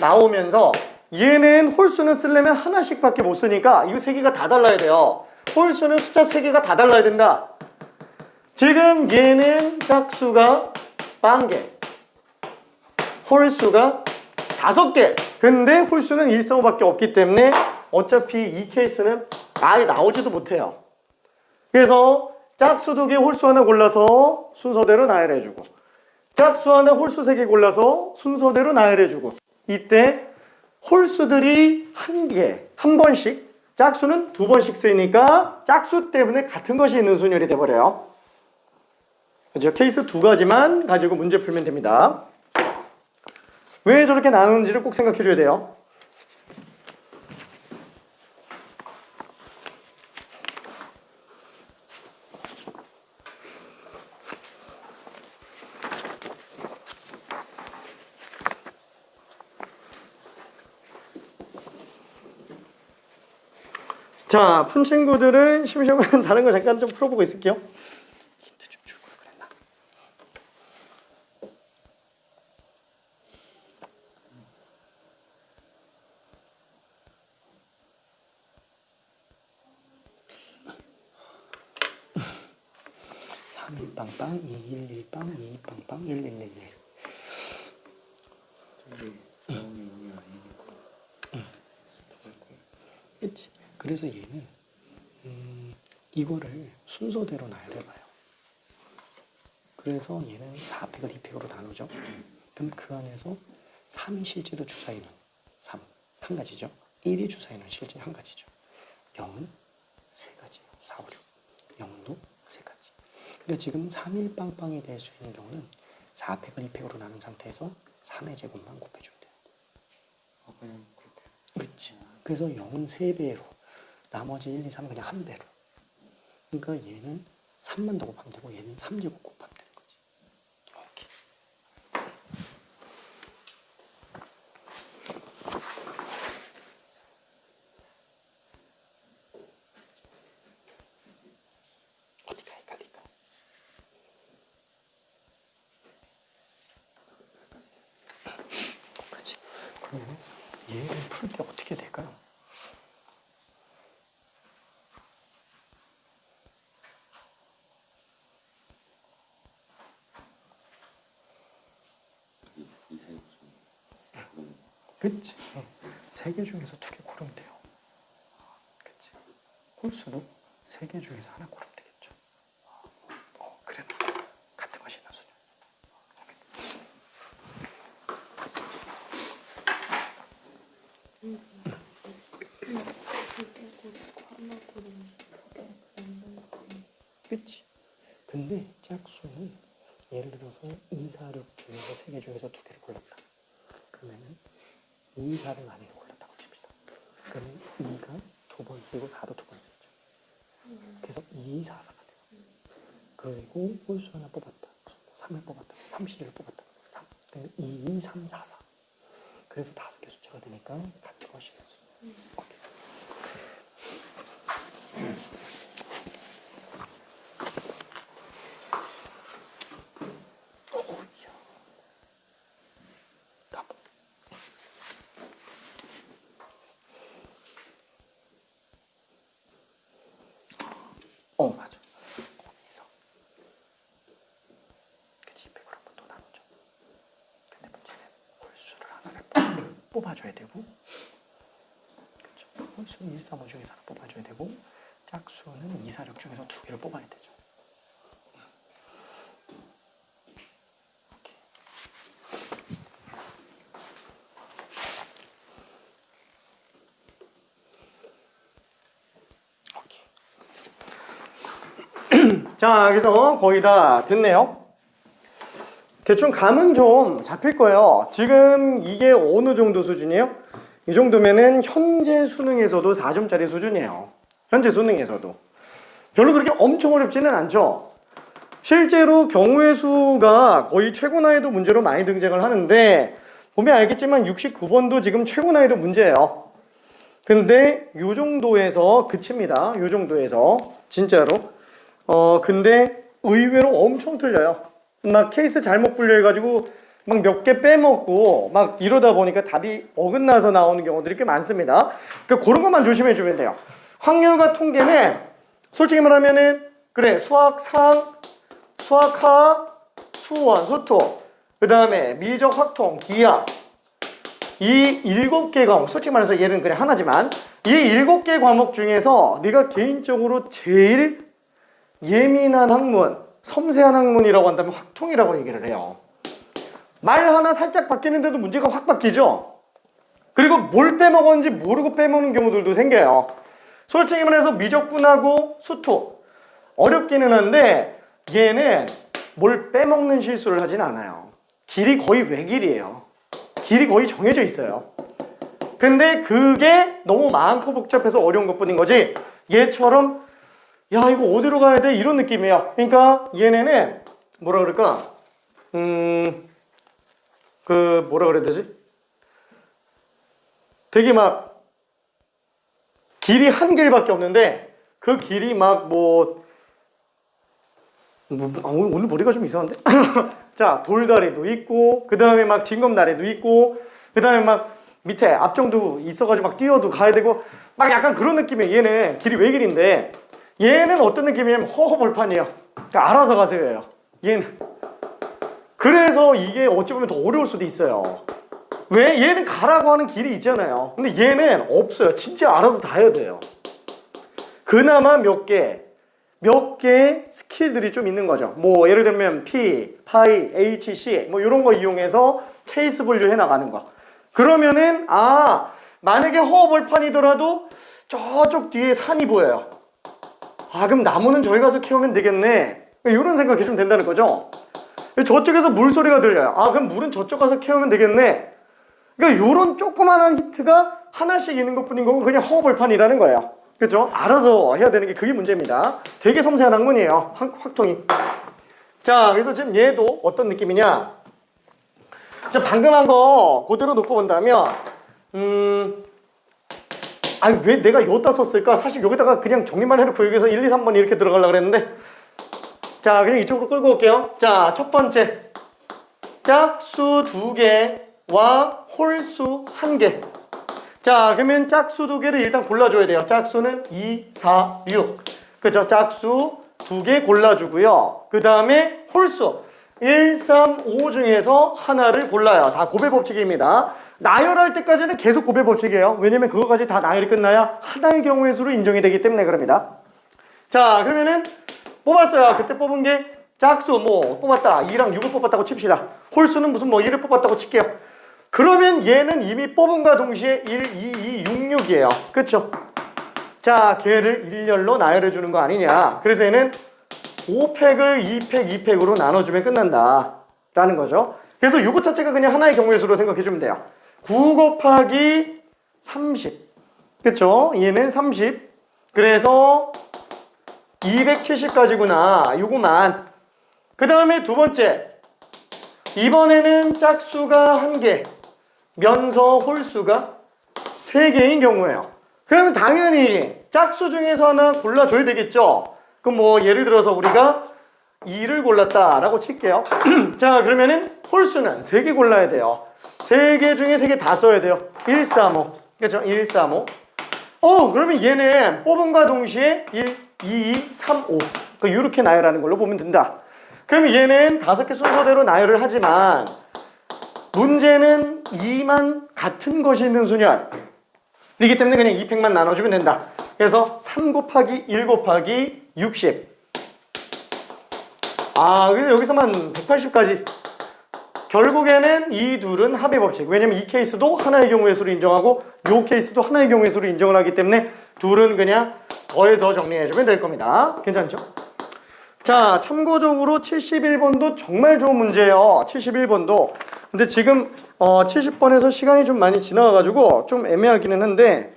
나오면서 얘는 홀수는 쓰려면 하나씩밖에 못 쓰니까 이거 3개가 다 달라야 돼요. 홀수는 숫자 3개가 다 달라야 된다. 지금 얘는 짝수가 1개, 홀수가 5개. 근데 홀수는 135밖에 없기 때문에 어차피 이 케이스는 아예 나오지도 못해요. 그래서 짝수 2개, 홀수 하나 골라서 순서대로 나열해주고, 짝수 하나, 홀수 3개 골라서 순서대로 나열해주고, 이때 홀수들이 1개, 한 번씩, 짝수는 2번씩 쓰이니까 짝수 때문에 같은 것이 있는 순열이 돼버려요. 그죠? 케이스 2가지만 가지고 문제 풀면 됩니다. 왜 저렇게 나누는지를 꼭 생각해 줘야 돼요. 자, 푼 친구들은 심심하면 다른 거 잠깐 좀 풀어보고 있을게요. 힌트 좀 줄 걸 그랬나? 빵빵 211빵 22빵빵 1111. 그치? 그래서 얘는 이거를 순서대로 나열해봐요. 그래서 얘는 4팩을 2팩으로 나누죠. 그럼 그 안에서 3이 실제로 주사위는 3, 한 가지죠. 1이 주사위는 실제 한 가지죠. 0은 3가지예요. 4, 5, 6. 0도 3가지. 그러니까 지금 3일 빵빵이 될 수 있는 경우는 4팩을 2팩으로 나눈 상태에서 3의 제곱만 곱해주면 돼요. 그냥 그렇게. 그렇지. 그래서 0은 3배로, 나머지 1, 2, 3은 그냥 1배로. 그러니까 얘는 3만 더 곱하면 되고 얘는 3제곱 곱하면 되는 거지. 이렇게. 어디가 헷갈릴까? 똑같이. 그러면 얘를 풀 때 어떻게 될까요? 그치? 3개 중에서 2개 고르면 돼요. 그치? 홀수도 3개 중에서 하나 고르면 되겠죠. 그래. 같은 것이 있는 수준. 그치? 근데 짝수는 예를 들어서 2, 4, 6 중에서 3개 중에서 2개를 골랐다. 그러면은 2, 4를 만약에 골랐다고 칩니다. 그러면 2가 2번 쓰이고 4도 2번 쓰이죠. 그래서 2, 4, 4가 돼요. 그리고 홀수 하나 뽑았다. 3을 뽑았다. 31을 뽑았다. 3. 2, 2, 3, 4, 4. 그래서 5개 숫자가 되니까 같은 것이 수. 오케이. 오야. 나무. 맞아. 거기서 그치 100으로 한번 또 나누죠. 근데 문제는 홀수를 하나를 뽑아줘야 되고, 그렇죠. 홀수는 1, 3, 5 중에서 하나 뽑아줘야 되고, 짝수는 2, 4, 6 중에서 2개를 뽑아야 되죠. 자, 그래서 거의 다 됐네요. 대충 감은 좀 잡힐 거예요. 지금 이게 어느 정도 수준이에요? 이 정도면은 현재 수능에서도 4점짜리 수준이에요. 현재 수능에서도. 별로 그렇게 엄청 어렵지는 않죠. 실제로 경우의 수가 거의 최고 난이도 문제로 많이 등장을 하는데, 보면 알겠지만 69번도 지금 최고 난이도 문제예요. 근데 요 정도에서 그칩니다. 요 정도에서 진짜로. 근데 의외로 엄청 틀려요. 막 케이스 잘못 분류해가지고 막 몇 개 빼먹고 막 이러다 보니까 답이 어긋나서 나오는 경우들이 꽤 많습니다. 그러니까 그런 것만 조심해주면 돼요. 확률과 통계는 솔직히 말하면은 그래 수학상, 수학하, 수원, 수토, 그 다음에 미적, 확통, 기하 이 7개 과목, 솔직히 말해서 얘는 그냥 하나지만 이 7개 과목 중에서 네가 개인적으로 제일 예민한 학문, 섬세한 학문이라고 한다면 확통이라고 얘기를 해요. 말 하나 살짝 바뀌는데도 문제가 확 바뀌죠? 그리고 뭘 빼먹었는지 모르고 빼먹는 경우들도 생겨요. 솔직히 말해서 미적분하고 수투 어렵기는 한데 얘는 뭘 빼먹는 실수를 하진 않아요. 길이 거의 외길이에요. 길이 거의 정해져 있어요. 근데 그게 너무 많고 복잡해서 어려운 것뿐인 거지 얘처럼 야 이거 어디로 가야 돼? 이런 느낌이에요. 그러니까 얘네는 뭐라 그럴까? 뭐라 그래야 되지? 되게 막 길이 한 길밖에 없는데 그 길이 막 오늘 머리가 좀 이상한데? 자 돌다리도 있고 그 다음에 막 징검다리도 있고 그 다음에 막 밑에 앞정도 있어가지고 막 뛰어도 가야 되고 막 약간 그런 느낌이에요. 얘는 길이 외길인데 얘는 어떤 느낌이냐면 허허벌판이에요. 그러니까 알아서 가세요. 얘는 그래서 이게 어찌 보면 더 어려울 수도 있어요. 왜? 얘는 가라고 하는 길이 있잖아요. 근데 얘는 없어요. 진짜 알아서 다 해야 돼요. 그나마 몇 개의 스킬들이 좀 있는 거죠. 뭐 예를 들면 P, 파이, H, C 뭐 이런 거 이용해서 케이스 분류 해나가는 거. 그러면은 만약에 허허벌판이더라도 저쪽 뒤에 산이 보여요. 그럼 나무는 저기 가서 캐오면 되겠네. 이런 생각이 좀 된다는 거죠. 저쪽에서 물소리가 들려요. 그럼 물은 저쪽 가서 캐오면 되겠네. 그러니까 이런 조그만한 힌트가 하나씩 있는 것뿐인 거고 그냥 허벌판이라는 거예요. 그렇죠? 알아서 해야 되는 게 그게 문제입니다. 되게 섬세한 학문이에요. 확통이. 자, 그래서 지금 얘도 어떤 느낌이냐? 자, 방금 한 거 그대로 놓고 본다면 왜 내가 여기다 썼을까? 사실 여기다가 그냥 정리만 해놓고 여기서 1, 2, 3번 이렇게 들어가려고 그랬는데 자 그냥 이쪽으로 끌고 올게요. 자 첫 번째 짝수 2개와 홀수 1개. 자 그러면 짝수 2개를 일단 골라줘야 돼요. 짝수는 2, 4, 6 그죠? 짝수 2개 골라주고요. 그 다음에 홀수 1, 3, 5 중에서 하나를 골라요. 다 곱의 법칙입니다. 나열할 때까지는 계속 곱의 법칙이에요. 왜냐면 그거까지 다 나열이 끝나야 하나의 경우의 수로 인정이 되기 때문에 그럽니다. 자 그러면은 뽑았어요. 그때 뽑은 게 짝수 뽑았다. 2랑 6을 뽑았다고 칩시다. 홀수는 무슨 1을 뽑았다고 칠게요. 그러면 얘는 이미 뽑은과 동시에 1, 2, 2, 6, 6이에요. 그쵸? 자 걔를 일렬로 나열해 주는 거 아니냐. 그래서 얘는 5팩을 2팩, 2팩으로 나눠주면 끝난다 라는 거죠. 그래서 이거 자체가 그냥 하나의 경우의 수로 생각해 주면 돼요. 9 곱하기 30 그쵸? 얘는 30 그래서 270까지구나. 요거만. 그 다음에 두 번째. 이번에는 짝수가 1개, 면서 홀수가 3개인 경우예요. 그러면 당연히 짝수 중에서 하나 골라줘야 되겠죠. 그럼 뭐 예를 들어서 우리가 2를 골랐다라고 칠게요. 자, 그러면은 홀수는 3개 골라야 돼요. 3개 중에 3개 다 써야 돼요. 1, 3, 5. 그렇죠? 1, 3, 5. 그러면 얘는 뽑음과 동시에 1, 2, 2, 3, 5. 이렇게 나열하는 걸로 보면 된다. 그럼 얘는 5개 순서대로 나열을 하지만 문제는 2만 같은 것이 있는 순열이기 때문에 그냥 2팩만 나눠주면 된다. 그래서 3 곱하기 1 곱하기 60. 그래서 여기서만 180까지. 결국에는 이 둘은 합의 법칙. 왜냐면 이 케이스도 하나의 경우의 수를 인정하고 이 케이스도 하나의 경우의 수를 인정을 하기 때문에 둘은 그냥 더해서 정리해주면 될 겁니다. 괜찮죠? 자, 참고적으로 71번도 정말 좋은 문제예요. 71번도. 근데 지금 70번에서 시간이 좀 많이 지나가가지고 좀 애매하기는 한데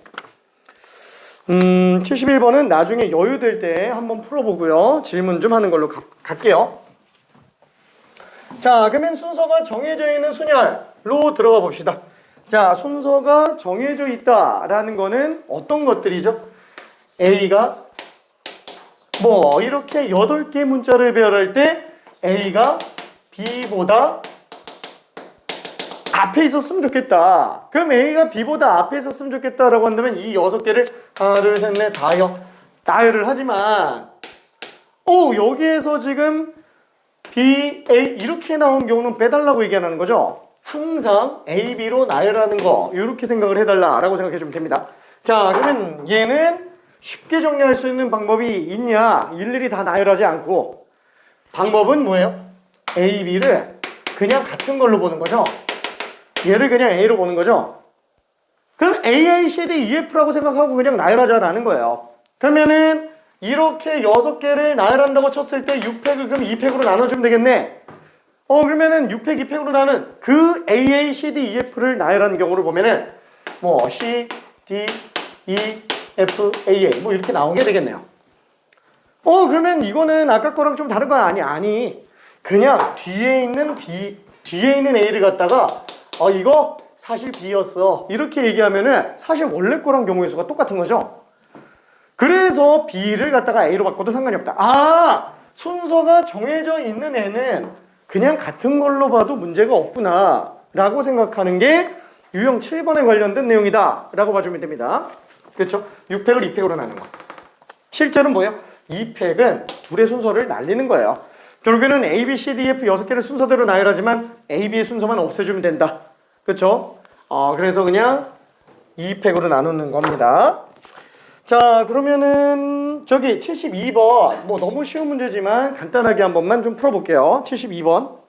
71번은 나중에 여유 될 때 한번 풀어보고요. 질문 좀 하는 걸로 갈게요. 자, 그러면 순서가 정해져 있는 순열로 들어가 봅시다. 자, 순서가 정해져 있다라는 거는 어떤 것들이죠? A가 뭐 이렇게 8개 문자를 배열할 때 A가 B보다 앞에 있었으면 좋겠다. 그럼 A가 B보다 앞에 있었으면 좋겠다라고 한다면 이 6개를 하나, 둘, 셋, 넷, 다요 나열을 하지만 여기에서 지금 B, A 이렇게 나온 경우는 빼달라고 얘기하는 거죠. 항상 A, B로 나열하는 거 이렇게 생각을 해달라라고 생각해 주면 됩니다. 자, 그러면 얘는 쉽게 정리할 수 있는 방법이 있냐? 일일이 다 나열하지 않고 방법은 뭐예요? A, B를 그냥 같은 걸로 보는 거죠. 얘를 그냥 A로 보는 거죠. 그럼 A, A, C, D, E, F라고 생각하고 그냥 나열하자라는 거예요. 그러면은 이렇게 6개를 나열한다고 쳤을 때 6팩을 그럼 2팩으로 나눠주면 되겠네. 그러면은 6팩, 2팩으로 나눈 그 A, A, C, D, E, F를 나열하는 경우를 보면은 뭐 C, D, E, F, A, A 뭐 이렇게 나오게 되겠네요. 그러면 이거는 아까 거랑 좀 다른 건 아니. 그냥 뒤에 있는 A를 갖다가 이거 사실 B였어. 이렇게 얘기하면은 사실 원래 거랑 경우의 수가 똑같은 거죠. 그래서 B를 갖다가 A로 바꿔도 상관이 없다. 순서가 정해져 있는 애는 그냥 같은 걸로 봐도 문제가 없구나 라고 생각하는 게 유형 7번에 관련된 내용이다 라고 봐주면 됩니다. 그렇죠? 6팩을 2팩으로 나누는 거. 실제로는 뭐예요? 2팩은 둘의 순서를 날리는 거예요. 결국에는 A, B, C, D, F 6개를 순서대로 나열하지만 A, B의 순서만 없애주면 된다. 그렇죠? 그래서 그냥 2팩으로 나누는 겁니다. 자, 그러면은 저기 72번 뭐 너무 쉬운 문제지만 간단하게 한 번만 좀 풀어볼게요. 72번.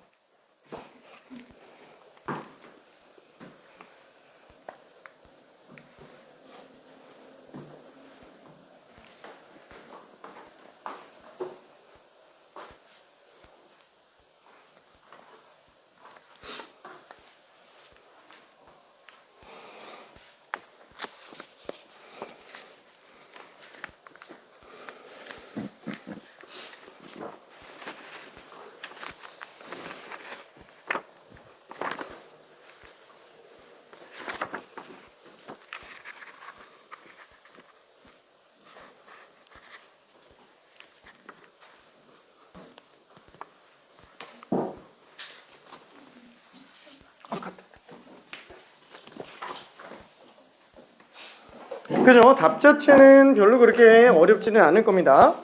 그죠? 답 자체는 별로 그렇게 어렵지는 않을 겁니다.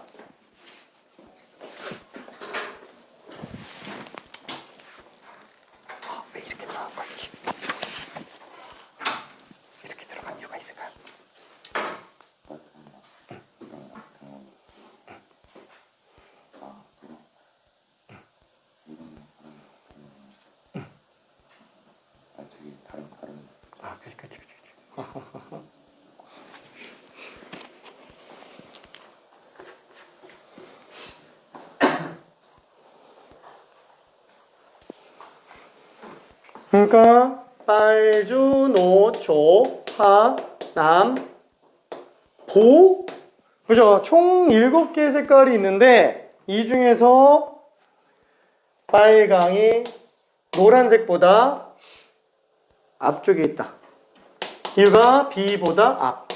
왜 이렇게 들어간 건지. 이렇게 들어간 이유가 있을까요? 그치. 그러니까 빨주, 노, 조, 하, 남, 보 그죠? 총 7개의 색깔이 있는데 이 중에서 빨강이 노란색보다 앞쪽에 있다. 이유가 B보다 앞.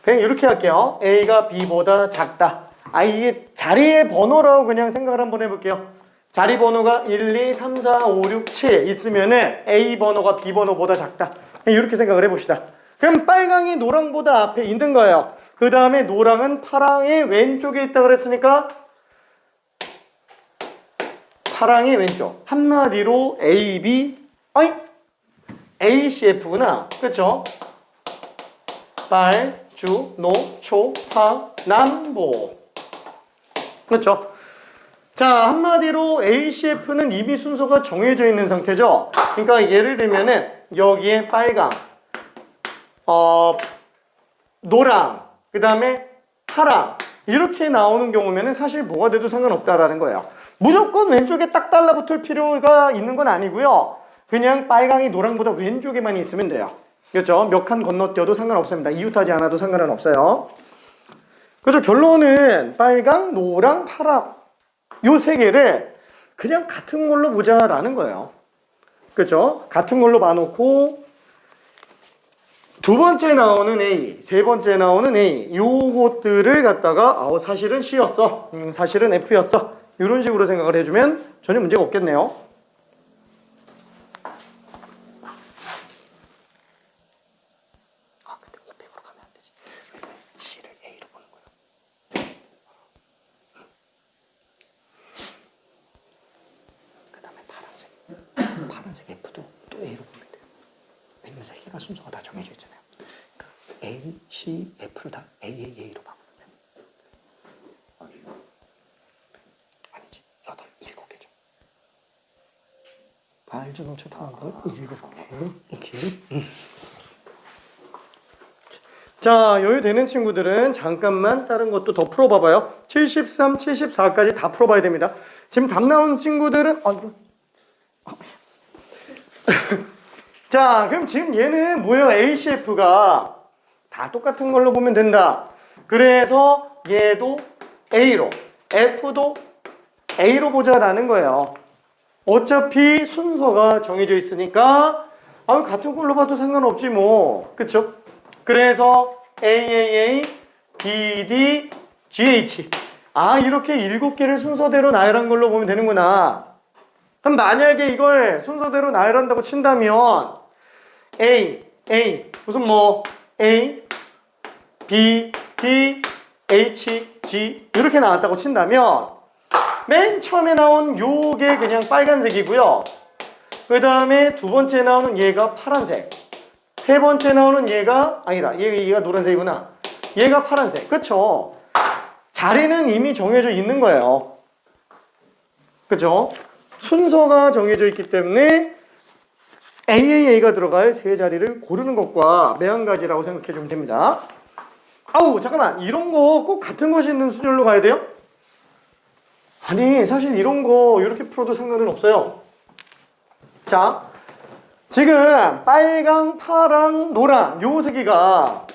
그냥 이렇게 할게요. A가 B보다 작다. 이게 자리의 번호라고 그냥 생각을 한번 해볼게요. 자리 번호가 1, 2, 3, 4, 5, 6, 7 있으면은 A 번호가 B 번호보다 작다. 그냥 이렇게 생각을 해봅시다. 그럼 빨강이 노랑보다 앞에 있는 거예요. 그 다음에 노랑은 파랑의 왼쪽에 있다 그랬으니까 파랑의 왼쪽. 한마디로 A, B, A, C, F구나. 그렇죠? 빨, 주, 노, 초, 파, 남, 보. 그렇죠? 자, 한마디로 ACF는 이미 순서가 정해져 있는 상태죠. 그러니까 예를 들면은 여기에 빨강, 노랑, 그 다음에 파랑 이렇게 나오는 경우면은 사실 뭐가 돼도 상관없다라는 거예요. 무조건 왼쪽에 딱 달라붙을 필요가 있는 건 아니고요. 그냥 빨강이 노랑보다 왼쪽에만 있으면 돼요. 그렇죠? 몇 칸 건너뛰어도 상관없습니다. 이웃하지 않아도 상관은 없어요. 그래서 결론은 빨강, 노랑, 파랑 요 세 개를 그냥 같은 걸로 보자라는 거예요. 그렇죠? 같은 걸로 봐놓고 두 번째 나오는 A, 세 번째 나오는 A 요것들을 갖다가 사실은 C였어, 사실은 F였어 이런 식으로 생각을 해주면 전혀 문제가 없겠네요. 근데 오펙으로 가면 안 되지. C를 A로 보는 거야. 그 다음에 파란색 F도 또 A로 보면 돼요. 왜냐면 세 개가 순서가 다 정해져 있잖아요. 그러니까 A, C, F를 다 A로 바꾸면 돼요. 아니지, 7개죠. 발주노 초파한 걸 7개. 이렇게. 자, 여유 되는 친구들은 잠깐만 다른 것도 더 풀어봐봐요. 73, 74까지 다 풀어봐야 됩니다. 지금 답 나온 친구들은 자, 그럼 지금 얘는 뭐예요? ACF가 다 똑같은 걸로 보면 된다. 그래서 얘도 A로, F도 A로 보자라는 거예요. 어차피 순서가 정해져 있으니까 같은 걸로 봐도 상관없지 뭐. 그쵸? 그래서 AAA, BD, GH 이렇게 7개를 순서대로 나열한 걸로 보면 되는구나. 그럼 만약에 이걸 순서대로 나열한다고 친다면 A 무슨 A, B, D, H, G 이렇게 나왔다고 친다면 맨 처음에 나온 요게 그냥 빨간색이고요. 그 다음에 두 번째 나오는 얘가 파란색, 세 번째 나오는 얘가 얘가 노란색이구나. 얘가 파란색. 그쵸? 자리는 이미 정해져 있는 거예요. 그쵸? 순서가 정해져 있기 때문에 AAA가 들어갈 세 자리를 고르는 것과 매한가지라고 생각해 주면 됩니다. 잠깐만, 이런 거 꼭 같은 것이 있는 순열로 가야 돼요? 아니, 사실 이런 거 이렇게 풀어도 상관은 없어요. 자, 지금 빨강, 파랑, 노랑 요 세 개가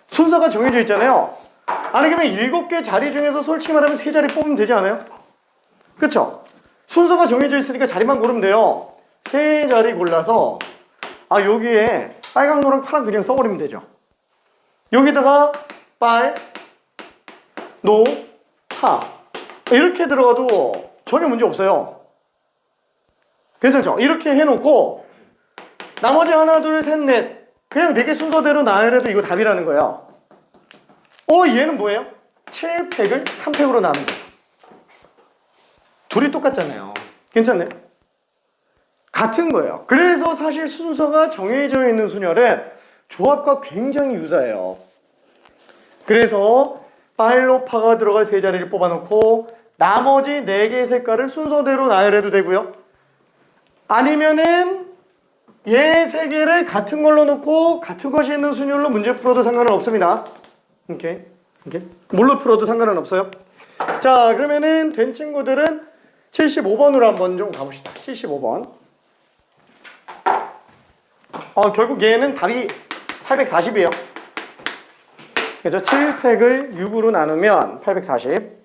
순서가 정해져 있잖아요. 그러면 7개 자리 중에서 솔직히 말하면 3자리 뽑으면 되지 않아요? 그쵸? 순서가 정해져 있으니까 자리만 고르면 돼요. 3자리 골라서 여기에 빨강, 노랑, 파랑 그냥 써버리면 되죠. 여기다가 빨, 노, 파 이렇게 들어가도 전혀 문제 없어요. 괜찮죠? 이렇게 해놓고 나머지 하나, 둘, 셋, 넷 그냥 4개 순서대로 나열해도 이거 답이라는 거예요. 얘는 뭐예요? 7팩을 3팩으로 나눈 거죠. 둘이 똑같잖아요. 괜찮네? 같은 거예요. 그래서 사실 순서가 정해져 있는 순열은 조합과 굉장히 유사해요. 그래서 빨로 파가 들어갈 3자리를 뽑아놓고 나머지 4개의 색깔을 순서대로 나열해도 되고요. 아니면은 얘 3개를 같은 걸로 놓고 같은 것이 있는 순열로 문제 풀어도 상관은 없습니다. 오케이. 뭘로 풀어도 상관은 없어요. 자, 그러면은 된 친구들은 75번으로 한번 좀 가봅시다. 75번. 결국 얘는 답이 840이에요. 그죠? 7팩을 6으로 나누면 840.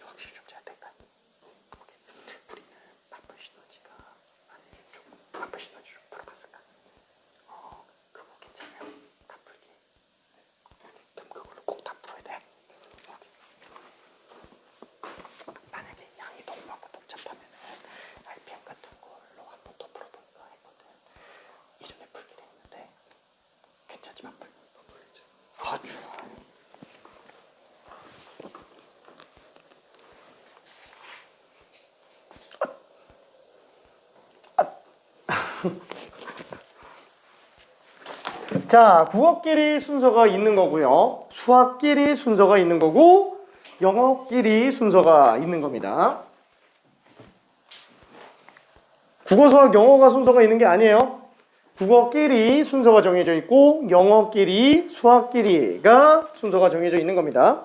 확실히 좀 잘 될까? 우리는 바쁜 시너지가 아니 좀 바쁜 시너지 좀 들어봤을까? 그거 괜찮아요. 다 풀기. 그럼 그걸로 꼭 다 풀어야 돼. 만약에 양이 너무 많고 복잡하면은 RPM 같은 걸로 한번 더 풀어볼까 했거든. 이전에 풀기로 했는데 괜찮지만 풀리죠. 아 좋아. 자, 국어끼리 순서가 있는 거고요. 수학끼리 순서가 있는 거고, 영어끼리 순서가 있는 겁니다. 국어, 수학, 영어가 순서가 있는 게 아니에요. 국어끼리 순서가 정해져 있고, 영어끼리, 수학끼리가 순서가 정해져 있는 겁니다.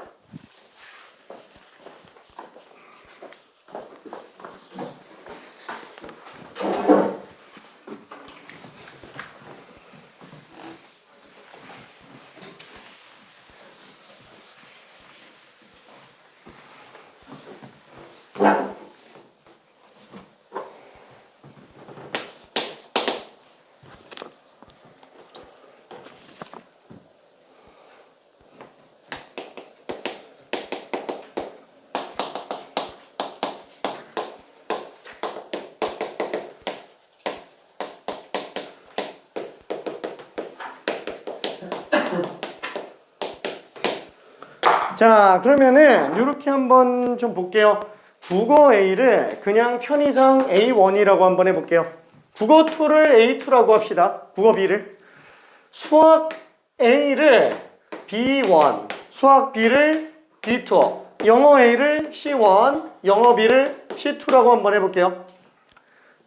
자, 그러면은 이렇게 한번 좀 볼게요. 국어 A를 그냥 편의상 A1이라고 한번 해볼게요. 국어 2를 A2라고 합시다. 국어 B를. 수학 A를 B1, 수학 B를 B2, 영어 A를 C1, 영어 B를 C2라고 한번 해볼게요.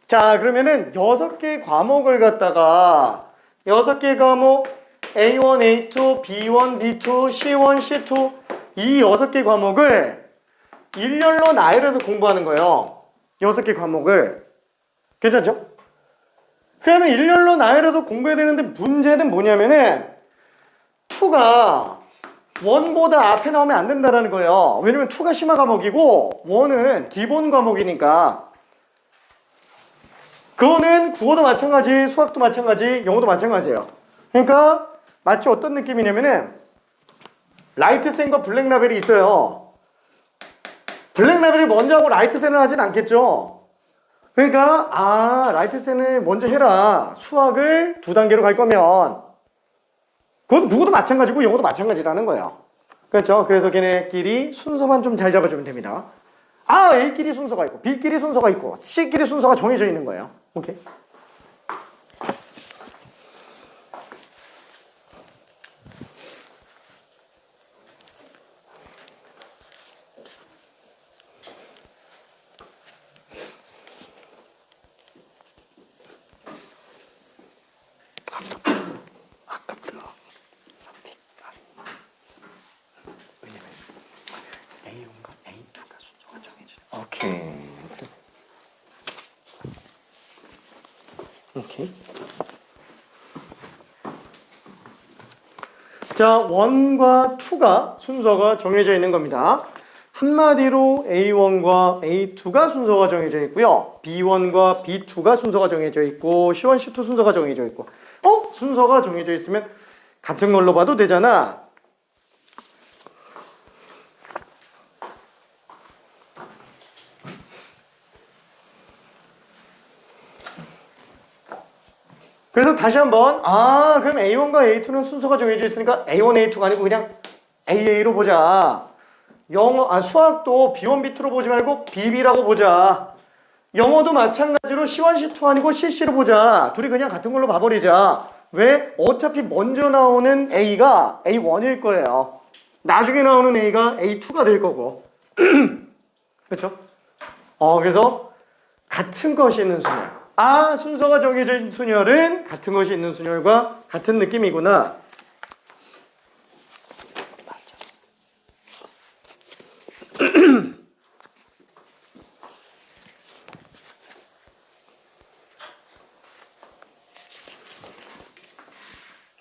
자, 그러면은 6개 과목을 갖다가 6개 과목 A1, A2, B1, B2, C1, C2 이 6개 과목을 일렬로 나열해서 공부하는 거예요. 6개 과목을. 괜찮죠? 그러면 일렬로 나열해서 공부해야 되는데 문제는 뭐냐면은 2가 1보다 앞에 나오면 안 된다는 거예요. 왜냐면 2가 심화 과목이고 1은 기본 과목이니까. 그거는 국어도 마찬가지, 수학도 마찬가지, 영어도 마찬가지예요. 그러니까 마치 어떤 느낌이냐면은 라이트센과 블랙라벨이 있어요. 블랙라벨이 먼저 하고 라이트센을 하진 않겠죠. 그러니까 라이트센을 먼저 해라. 수학을 2단계로 갈 거면 그것도 국어도 마찬가지고 영어도 마찬가지라는 거예요. 그렇죠? 그래서 걔네끼리 순서만 좀 잘 잡아주면 됩니다. A끼리 순서가 있고 B끼리 순서가 있고 C끼리 순서가 정해져 있는 거예요. 오케이? 아깝다. 3픽. 왜냐면 A1과 A2가 순서가 정해지는. 오케이. 오케이. 자, 1과 2가 순서가 정해져 있는 겁니다. 한마디로 A1과 A2가 순서가 정해져 있고요. B1과 B2가 순서가 정해져 있고 C1, C2 순서가 정해져 있고 순서가 정해져 있으면 같은 걸로 봐도 되잖아. 그래서 다시 한번 그럼 A1과 A2는 순서가 정해져 있으니까 A1, A2가 아니고 그냥 AA로 보자. 수학도 B1, B2로 보지 말고 BB라고 보자. 영어도 마찬가지로 C1, C2 아니고 CC로 보자. 둘이 그냥 같은 걸로 봐버리자. 왜? 어차피 먼저 나오는 A가 A1일 거예요. 나중에 나오는 A가 A2가 될 거고. 그렇죠? 그래서 같은 것이 있는 수는 아, 순서가 정해져 있는 순열은 같은 것이 있는 순열과 같은 느낌이구나.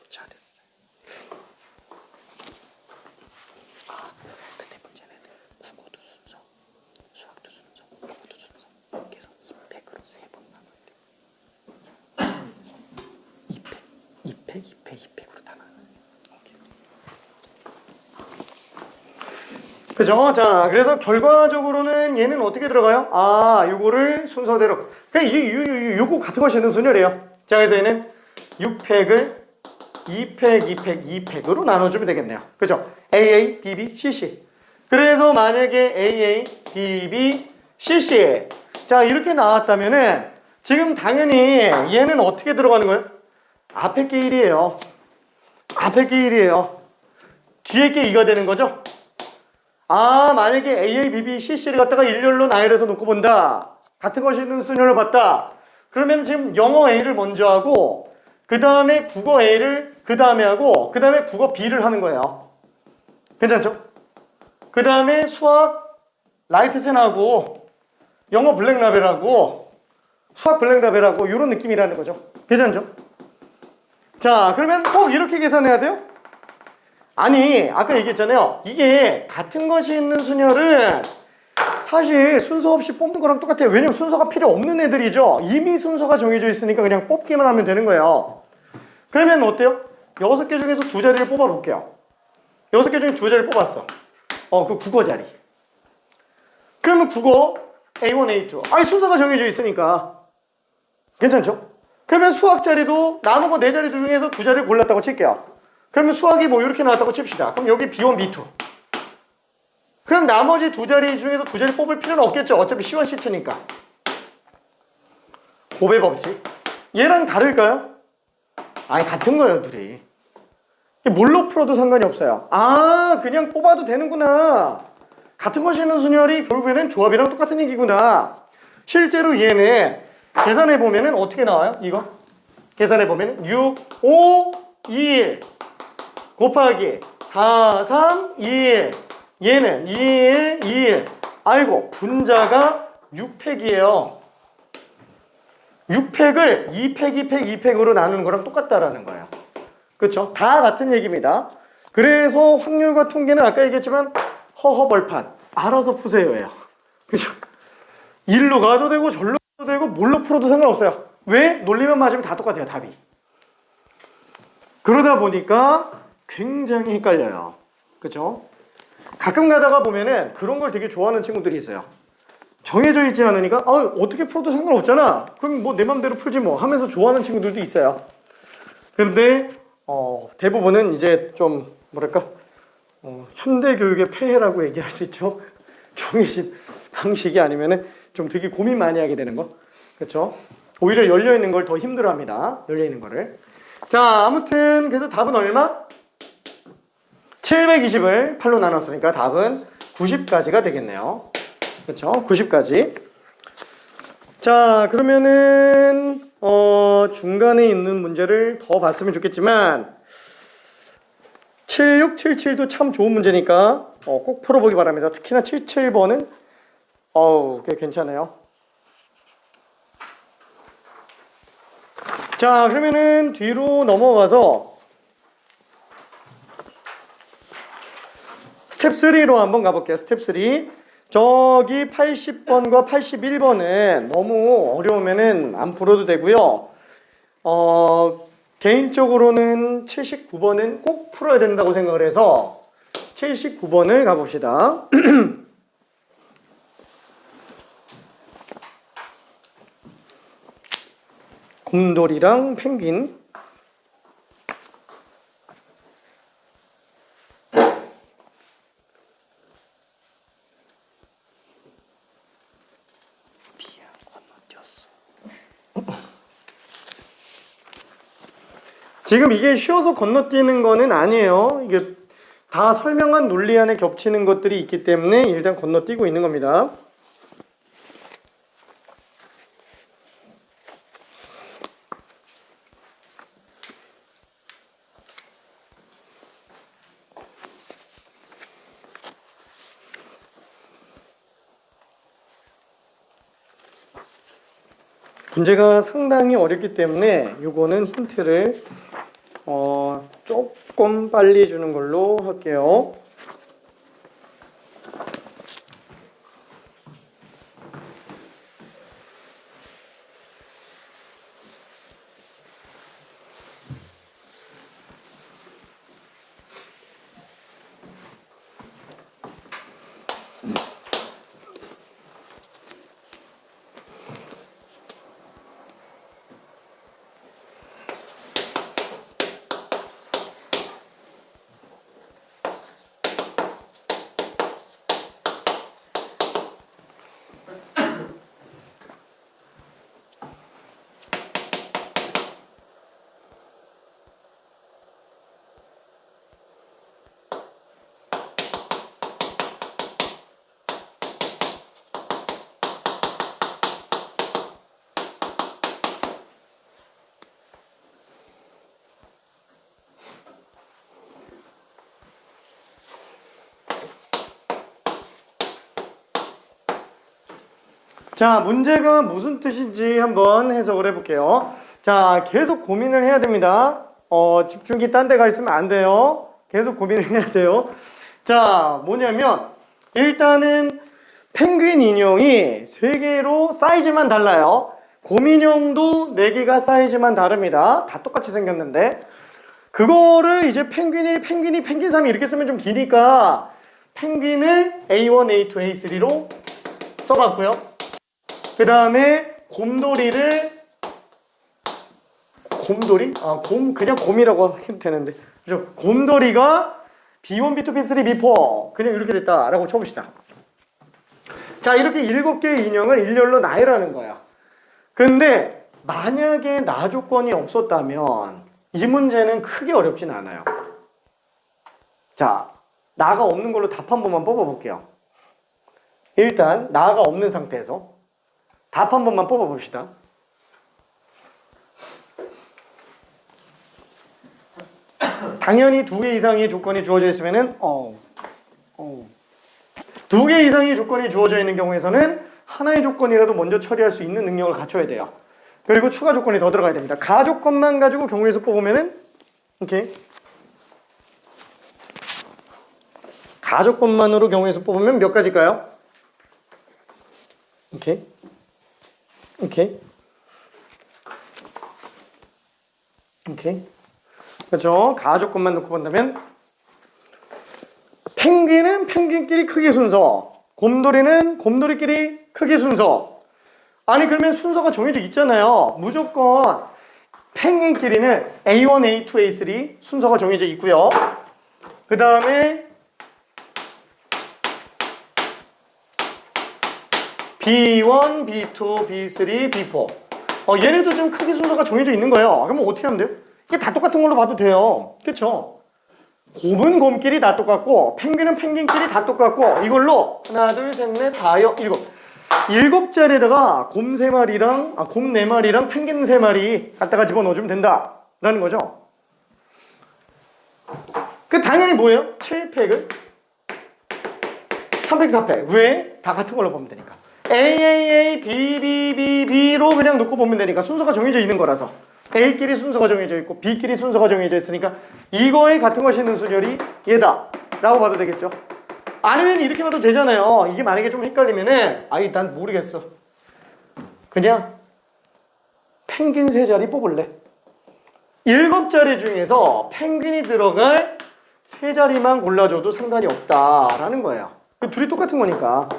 잘했어요. 근데 문제는 국어도 순서, 수학도 순서, 영어도 순서. 그래서 2팩으로 3번 나눠야 돼. 2팩으로 다 나눠야 돼. 그죠? 자, 그래서 결과적으로는 얘는 어떻게 들어가요? 아, 요거를 순서대로. 그냥 요거 같은 것이 있는 순열이에요. 자, 그래서 얘는 6팩을 2팩으로 나눠주면 되겠네요. 그죠? AA, BB, CC. 그래서 만약에 AA, BB, CC. 자, 이렇게 나왔다면은 지금 당연히 얘는 어떻게 들어가는 거예요? 앞에 게 1이에요. 앞에 게 1이에요. 뒤에 게 2가 되는 거죠? 아, 만약에 AA, BB, CC를 갖다가 일렬로 나열해서 놓고 본다. 같은 것이 있는 순열을 봤다. 그러면 지금 영어 A를 먼저 하고 그 다음에 국어 A를 그 다음에 하고 그 다음에 국어 B를 하는 거예요. 괜찮죠? 그 다음에 수학 라이트센하고 영어 블랙라벨하고 수학 블랙라벨하고 이런 느낌이라는 거죠. 괜찮죠? 자, 그러면 꼭 이렇게 계산해야 돼요? 아니, 아까 얘기했잖아요. 이게 같은 것이 있는 순열은 사실 순서 없이 뽑는 거랑 똑같아요. 왜냐면 순서가 필요 없는 애들이죠. 이미 순서가 정해져 있으니까 그냥 뽑기만 하면 되는 거예요. 그러면 어때요? 6개 중에서 2자리를 뽑아볼게요. 6개 중에 2자리를 뽑았어. 그 국어 자리. 그러면 국어 A1, A2. 아니, 순서가 정해져 있으니까. 괜찮죠? 그러면 수학 자리도 남은 거 4자리 중에서 2자리를 골랐다고 칠게요. 그러면 수학이 뭐 이렇게 나왔다고 칩시다. 그럼 여기 B1, B2. 그럼 나머지 2자리 중에서 2자리 뽑을 필요는 없겠죠. 어차피 C1, C2니까. 곱의 법칙. 얘랑 다를까요? 아니, 같은 거예요, 둘이. 뭘로 풀어도 상관이 없어요. 아, 그냥 뽑아도 되는구나. 같은 것이 있는 순열이 결국에는 조합이랑 똑같은 얘기구나. 실제로 얘는 계산해보면은 어떻게 나와요? 이거? 계산해보면은 6, 5, 2, 1 곱하기 4, 3, 2, 1 얘는 2, 1, 2, 1 아이고, 분자가 6팩이에요. 6팩을 2팩, 2팩, 2팩으로 나누는 거랑 똑같다라는 거예요. 그렇죠? 다 같은 얘기입니다. 그래서 확률과 통계는 아까 얘기했지만 허허벌판 알아서 푸세요예요. 그죠? 일로 가도 되고 절로 가도 되고 뭘로 풀어도 상관없어요. 왜? 논리만 맞으면 다 똑같아요, 답이. 그러다 보니까 굉장히 헷갈려요. 그죠? 가끔 가다가 보면은 그런 걸 되게 좋아하는 친구들이 있어요. 정해져 있지 않으니까 어떻게 풀어도 상관없잖아. 그럼 뭐 내 맘대로 풀지 뭐 하면서 좋아하는 친구들도 있어요. 근데 대부분은 이제 좀 뭐랄까 현대 교육의 폐해라고 얘기할 수 있죠. 정해진 방식이 아니면은 좀 되게 고민 많이 하게 되는 거. 그렇죠? 오히려 열려 있는 걸 더 힘들어합니다. 열려 있는 거를. 자, 아무튼 그래서 답은 얼마? 720을 8로 나눴으니까 답은 90까지가 되겠네요. 그렇죠? 90까지. 자, 그러면은 중간에 있는 문제를 더 봤으면 좋겠지만 7677도 참 좋은 문제니까 꼭 풀어보기 바랍니다. 특히나 77번은 꽤 괜찮아요. 자, 그러면은 뒤로 넘어가서 스텝 3로 한번 가볼게요. 스텝 3. 저기 80번과 81번은 너무 어려우면은 안 풀어도 되고요. 개인적으로는 79번은 꼭 풀어야 된다고 생각을 해서 79번을 가봅시다. 곰돌이랑 펭귄. 지금 이게 쉬워서 건너뛰는 거는 아니에요. 이게 다 설명한 논리 안에 겹치는 것들이 있기 때문에 일단 건너뛰고 있는 겁니다. 문제가 상당히 어렵기 때문에 요거는 힌트를 조금 빨리 주는 걸로 할게요. 자, 문제가 무슨 뜻인지 한번 해석을 해볼게요. 자, 계속 고민을 해야 됩니다. 집중이 딴 데 가 있으면 안 돼요. 계속 고민을 해야 돼요. 자, 뭐냐면 일단은 펭귄 인형이 3개로 사이즈만 달라요. 곰인형도 4개가 사이즈만 다릅니다. 다 똑같이 생겼는데 그거를 이제 펭귄 3이 이렇게 쓰면 좀 기니까 펭귄을 A1, A2, A3로 써봤고요. 그 다음에 곰돌이를 그냥 곰이라고 해도 되는데 그죠? 곰돌이가 B1, B2, B3, B4 그냥 이렇게 됐다라고 쳐봅시다. 자, 이렇게 7개의 인형을 일렬로 나열하는 거야. 근데 만약에 나 조건이 없었다면 이 문제는 크게 어렵진 않아요. 자, 나가 없는 걸로 답 한 번만 뽑아볼게요. 일단 나가 없는 상태에서 답 한 번만 뽑아봅시다. 당연히 2개 이상의 조건이 주어져 있으면은 2개 이상의 조건이 주어져 있는 경우에서는 하나의 조건이라도 먼저 처리할 수 있는 능력을 갖춰야 돼요. 그리고 추가 조건이 더 들어가야 됩니다. 가조건만 가지고 경우에서 뽑으면은 이렇게 가조건만으로 경우에서 뽑으면 몇 가지일까요? 이렇게 그렇죠. 가조건만 놓고 본다면 펭귄은 펭귄끼리 크기 순서, 곰돌이는 곰돌이끼리 크기 순서. 아니 그러면 순서가 정해져 있잖아요. 무조건 펭귄끼리는 A1, A2, A3 순서가 정해져 있고요. 그 다음에 B1, B2, B3, B4 얘네도 좀 크기 순서가 정해져 있는 거예요. 그러면 어떻게 하면 돼요? 이게 다 똑같은 걸로 봐도 돼요. 그렇죠? 곰은 곰끼리 다 똑같고 펭귄은 펭귄끼리 다 똑같고 이걸로 하나, 둘, 셋, 넷, 다섯, 일곱 자리에다가 곰 3마리랑 곰 4마리랑 펭귄 3마리 갖다가 집어넣어주면 된다라는 거죠. 그 당연히 뭐예요? 7팩을 3팩, 4팩. 왜? 다 같은 걸로 보면 되니까. A, B, B, B, B로 그냥 놓고 보면 되니까 순서가 정해져 있는 거라서 A끼리 순서가 정해져 있고 B끼리 순서가 정해져 있으니까 이거에 같은 것이 있는 순열이 얘다 라고 봐도 되겠죠. 아니면 이렇게 봐도 되잖아요. 이게 만약에 좀 헷갈리면은 난 모르겠어. 그냥 펭귄 3자리 뽑을래. 7자리 중에서 펭귄이 들어갈 3자리만 골라줘도 상관이 없다라는 거예요. 둘이 똑같은 거니까.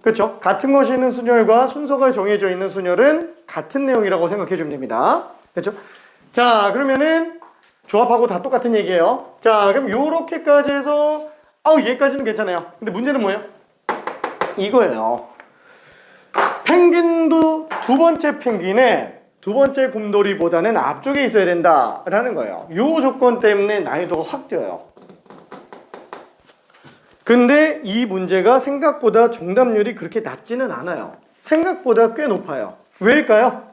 그렇죠? 같은 것이 있는 순열과 순서가 정해져 있는 순열은 같은 내용이라고 생각해 주면 됩니다. 그렇죠? 자, 그러면은 조합하고 다 똑같은 얘기예요. 자, 그럼 요렇게까지 해서 얘까지는 괜찮아요. 근데 문제는 뭐예요? 이거예요. 펭귄도 두 번째 펭귄에 두 번째 곰돌이보다는 앞쪽에 있어야 된다라는 거예요. 요 조건 때문에 난이도가 확 뛰어요. 근데 이 문제가 생각보다 정답률이 그렇게 낮지는 않아요. 생각보다 꽤 높아요. 왜일까요?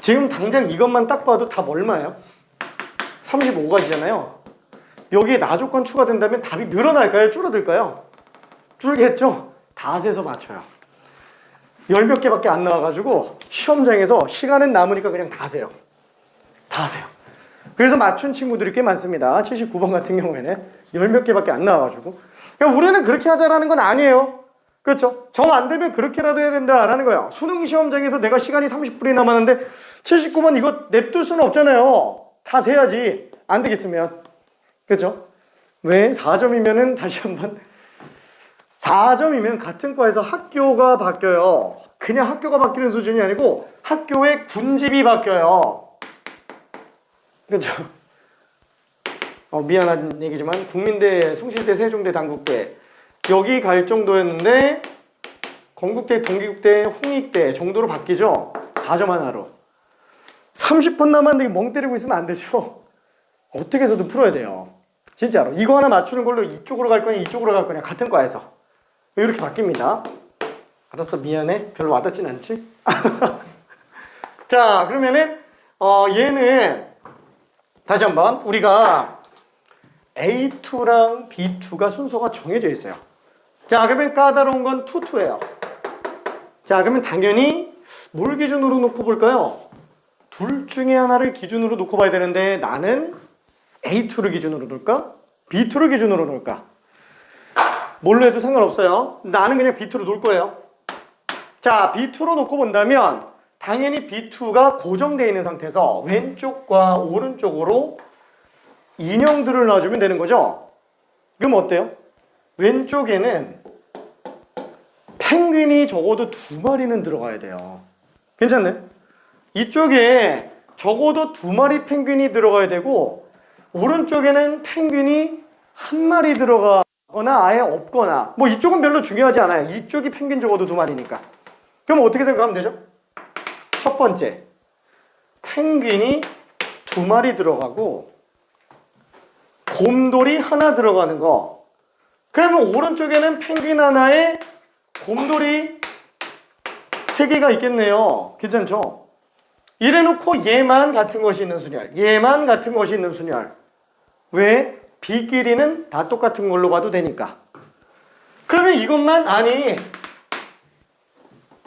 지금 당장 이것만 딱 봐도 답 얼마예요? 35가지잖아요. 여기에 나조건 추가된다면 답이 늘어날까요? 줄어들까요? 줄겠죠? 닷에서 맞춰요. 열 몇 개밖에 안 나와가지고 시험장에서 시간은 남으니까 그냥 가세요. 다 하세요. 그래서 맞춘 친구들이 꽤 많습니다. 79번 같은 경우에는 열 몇 개밖에 안 나와가지고. 그러니까 우리는 그렇게 하자라는 건 아니에요. 그렇죠? 정 안 되면 그렇게라도 해야 된다라는 거예요. 수능 시험장에서 내가 시간이 30분이 남았는데 79번 이거 냅둘 수는 없잖아요. 다 세야지. 안 되겠으면. 그렇죠? 왜? 4점이면은 다시 한번 4점이면 같은 과에서 학교가 바뀌어요. 그냥 학교가 바뀌는 수준이 아니고 학교의 군집이 바뀌어요. 그렇죠? 미안한 얘기지만 국민대, 숭실대, 세종대, 단국대 여기 갈 정도였는데 건국대, 동기국대, 홍익대 정도로 바뀌죠. 4점 하나로. 30분 남았는데 멍 때리고 있으면 안 되죠. 어떻게 해서든 풀어야 돼요. 진짜로. 이거 하나 맞추는 걸로 이쪽으로 갈 거냐 이쪽으로 갈 거냐 같은 과에서 이렇게 바뀝니다. 알았어, 미안해. 별로 와닿진 않지? 자, 그러면은 얘는 다시 한번 우리가 A2랑 B2가 순서가 정해져 있어요. 자, 그러면 까다로운 건 투투예요. 자, 그러면 당연히 뭘 기준으로 놓고 볼까요? 둘 중에 하나를 기준으로 놓고 봐야 되는데 나는 A2를 기준으로 놓을까? B2를 기준으로 놓을까? 뭘로 해도 상관없어요. 나는 그냥 B2로 놓을 거예요. 자, B2로 놓고 본다면 당연히 B2가 고정되어 있는 상태에서 왼쪽과 오른쪽으로 인형들을 놔주면 되는 거죠. 그럼 어때요? 왼쪽에는 펭귄이 적어도 2마리는 들어가야 돼요. 괜찮네? 이쪽에 적어도 2마리 펭귄이 들어가야 되고 오른쪽에는 펭귄이 1마리 들어가거나 아예 없거나 뭐 이쪽은 별로 중요하지 않아요. 이쪽이 펭귄 적어도 2마리니까. 그럼 어떻게 생각하면 되죠? 첫 번째, 펭귄이 2마리 들어가고 곰돌이 하나 들어가는 거. 그러면 오른쪽에는 펭귄 하나에 곰돌이 3개가 있겠네요. 괜찮죠? 이래놓고 얘만 같은 것이 있는 순열, 얘만 같은 것이 있는 순열. 왜? B끼리는 다 똑같은 걸로 봐도 되니까. 그러면 이것만 아니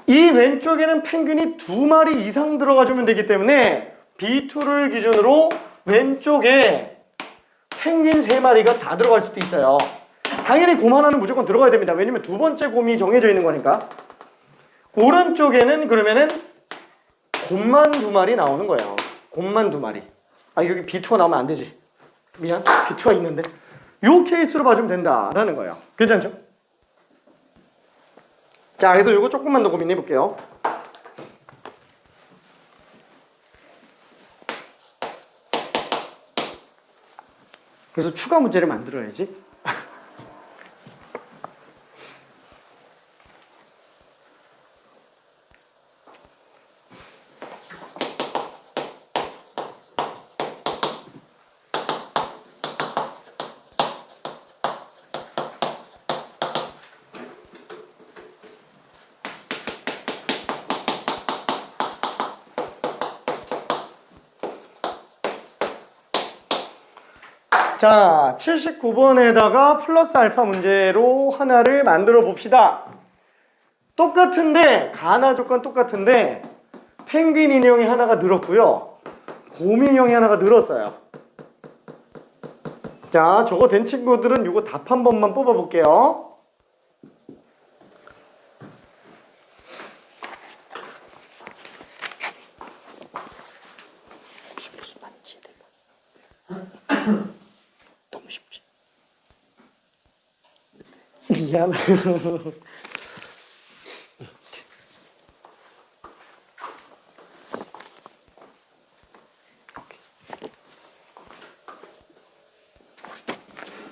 이 왼쪽에는 펭귄이 2마리 이상 들어가주면 되기 때문에 B2를 기준으로 왼쪽에 펭귄 3마리가 다 들어갈 수도 있어요. 당연히 곰 하나는 무조건 들어가야 됩니다. 왜냐면 두 번째 곰이 정해져 있는 거니까. 오른쪽에는 그러면은 곰만 2마리 나오는 거예요. 곰만 2마리. 아, 여기 B2가 나오면 안 되지. 미안. B2가 있는데. 요 케이스로 봐주면 된다라는 거예요. 괜찮죠? 자, 그래서 이거 조금만 더 고민해 볼게요. 그래서 추가 문제를 만들어야지. 자, 79번에다가 플러스 알파 문제로 하나를 만들어 봅시다. 똑같은데 가나 조건 똑같은데 펭귄 인형이 하나가 늘었고요. 곰 인형이 하나가 늘었어요. 자, 저거 된 친구들은 이거 답 한 번만 뽑아 볼게요. 무슨 말인지 너무 쉽지. 미안.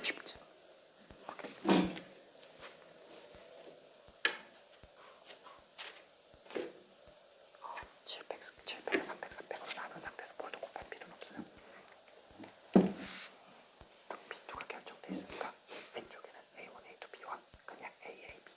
쉽지. 700, 300, 300으로 나눈 상태에서 뭘도 곱할 필요는 없어요. 그럼 B2가 결정돼 있으니까 왼쪽에는 A1, A2, B1 그냥 A, A, B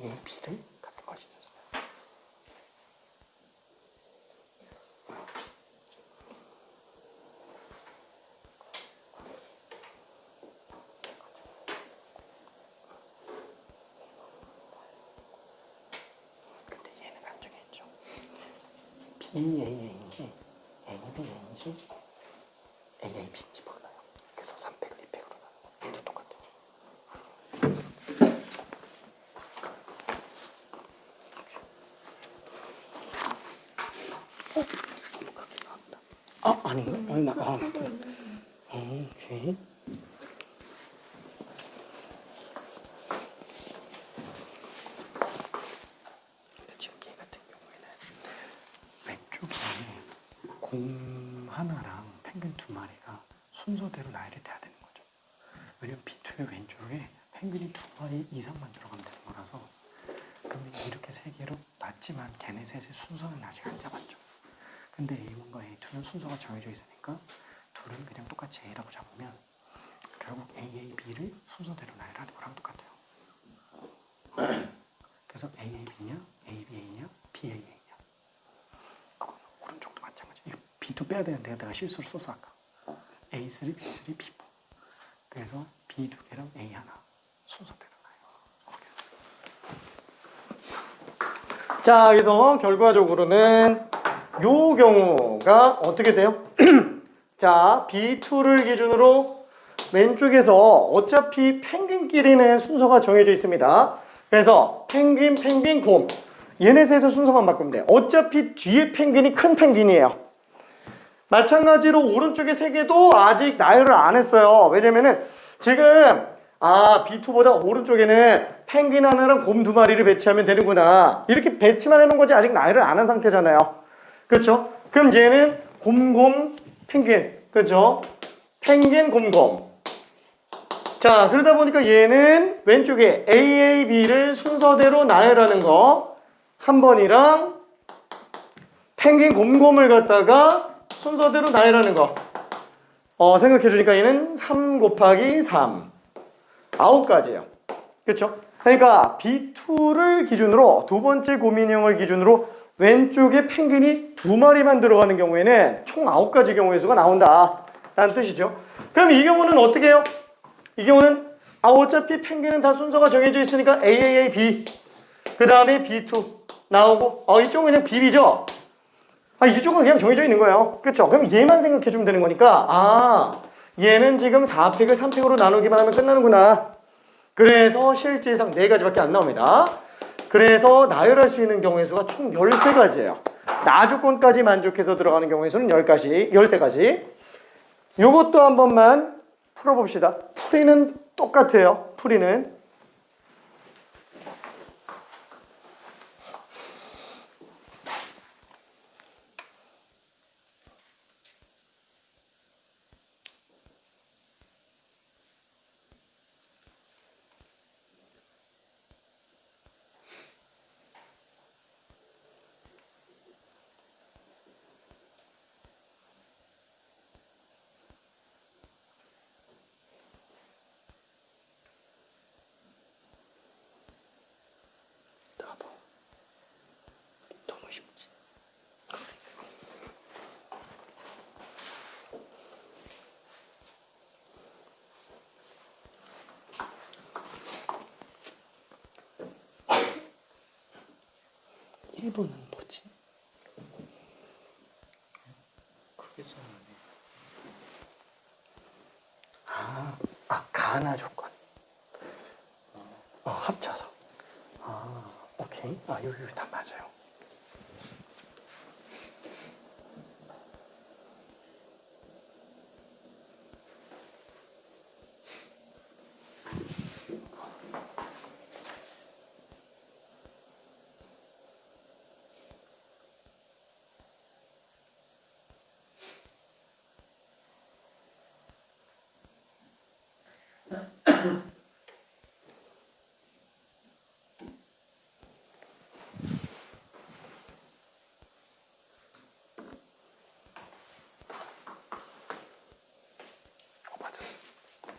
AA, B를 같은 것이 됐어요. 근데 얘는 안 정했죠. BAA인지 ABA인지 AAB인지 몰라요. 그래서 3팩을 2팩으로 나눠. 얘도 똑같아요. 너무 크게 나왔다. 아닌가? 아니, 오케이. 근데 지금 얘 같은 경우에는 왼쪽에 곰 하나랑 펭귄 두 마리가 순서대로 나열이 돼야 되는 거죠. 왜냐면 B2의 왼쪽에 펭귄이 두 마리 이상만 들어가면 되는 거라서 그러면 이렇게 세 개로 놨지만 걔네 셋의 순서는 아직 안 잡았죠. 근데 A1과 A2는 순서가 정해져 있으니까 둘은 그냥 똑같이 A라고 잡으면 결국 AA, B를 순서대로 나열하는 거랑 똑같아요. 그래서 AA, B냐, AB, A냐, B, A, A냐. 그건 오른쪽도 마찬가지. 이거 B2 빼야 되는데 내가 실수로 썼어 아까. A3, B3, B4. 그래서 B 두 개랑 A 하나 순서대로 나요. 자, 그래서 결과적으로는 요 경우가 어떻게 돼요? 자, B2를 기준으로 왼쪽에서 어차피 펭귄끼리는 순서가 정해져 있습니다. 그래서 펭귄, 펭귄, 곰 얘네 셋의 순서만 바꾸면 돼요. 어차피 뒤에 펭귄이 큰 펭귄이에요. 마찬가지로 오른쪽에 세 개도 아직 나열을 안 했어요. 왜냐면은 지금 B2보다 오른쪽에는 펭귄 하나랑 곰 두 마리를 배치하면 되는구나 이렇게 배치만 해놓은 거지 아직 나열을 안 한 상태잖아요. 그렇죠? 그럼 얘는 곰, 펭귄 그렇죠? 펭귄, 곰 자, 그러다 보니까 얘는 왼쪽에 AA, B를 순서대로 나열하는 거 한 번이랑 펭귄, 곰을 갖다가 순서대로 나열하는 거 생각해 주니까 얘는 3 곱하기 3 9가지예요. 그렇죠? 그러니까 B2를 기준으로 두 번째 곰인형을 기준으로 왼쪽에 펭귄이 두 마리만 들어가는 경우에는 총 9가지 경우의 수가 나온다 라는 뜻이죠. 그럼 이 경우는 어떻게 해요? 이 경우는 어차피 펭귄은 다 순서가 정해져 있으니까 AAA, B 그 다음에 B2 나오고 이쪽은 그냥 BB죠? 이쪽은 그냥 정해져 있는 거예요. 그렇죠? 그럼 얘만 생각해 주면 되는 거니까 얘는 지금 4팩을 3팩으로 나누기만 하면 끝나는구나. 그래서 실질상 4가지밖에 안 나옵니다. 그래서 나열할 수 있는 경우의 수가 총 13가지예요. 나조건까지 만족해서 들어가는 경우의 수는 13가지. 요것도 한 번만 풀어봅시다. 풀이는 똑같아요. 풀이는 너무 쉽지. 1번은 뭐지? 크게 써놨네. 가나 조건. 합쳐서. 오케이. 여기 다 맞아요.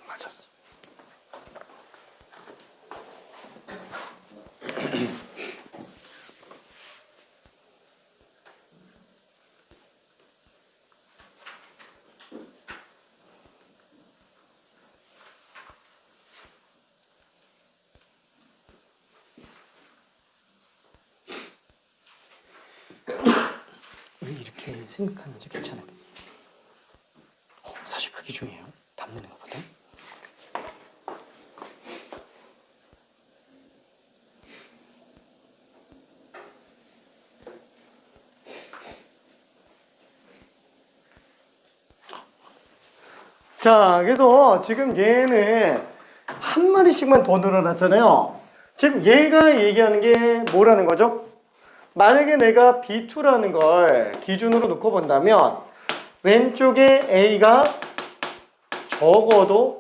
맞았어. 생각하면서 괜찮아요. 사실 그게 중요해요. 담는 것보다. 자, 그래서 지금 얘는 한 마리씩만 더 늘어났잖아요. 지금 얘가 얘기하는 게 뭐라는 거죠? 만약에 내가 B2라는 걸 기준으로 놓고 본다면 왼쪽에 A가 적어도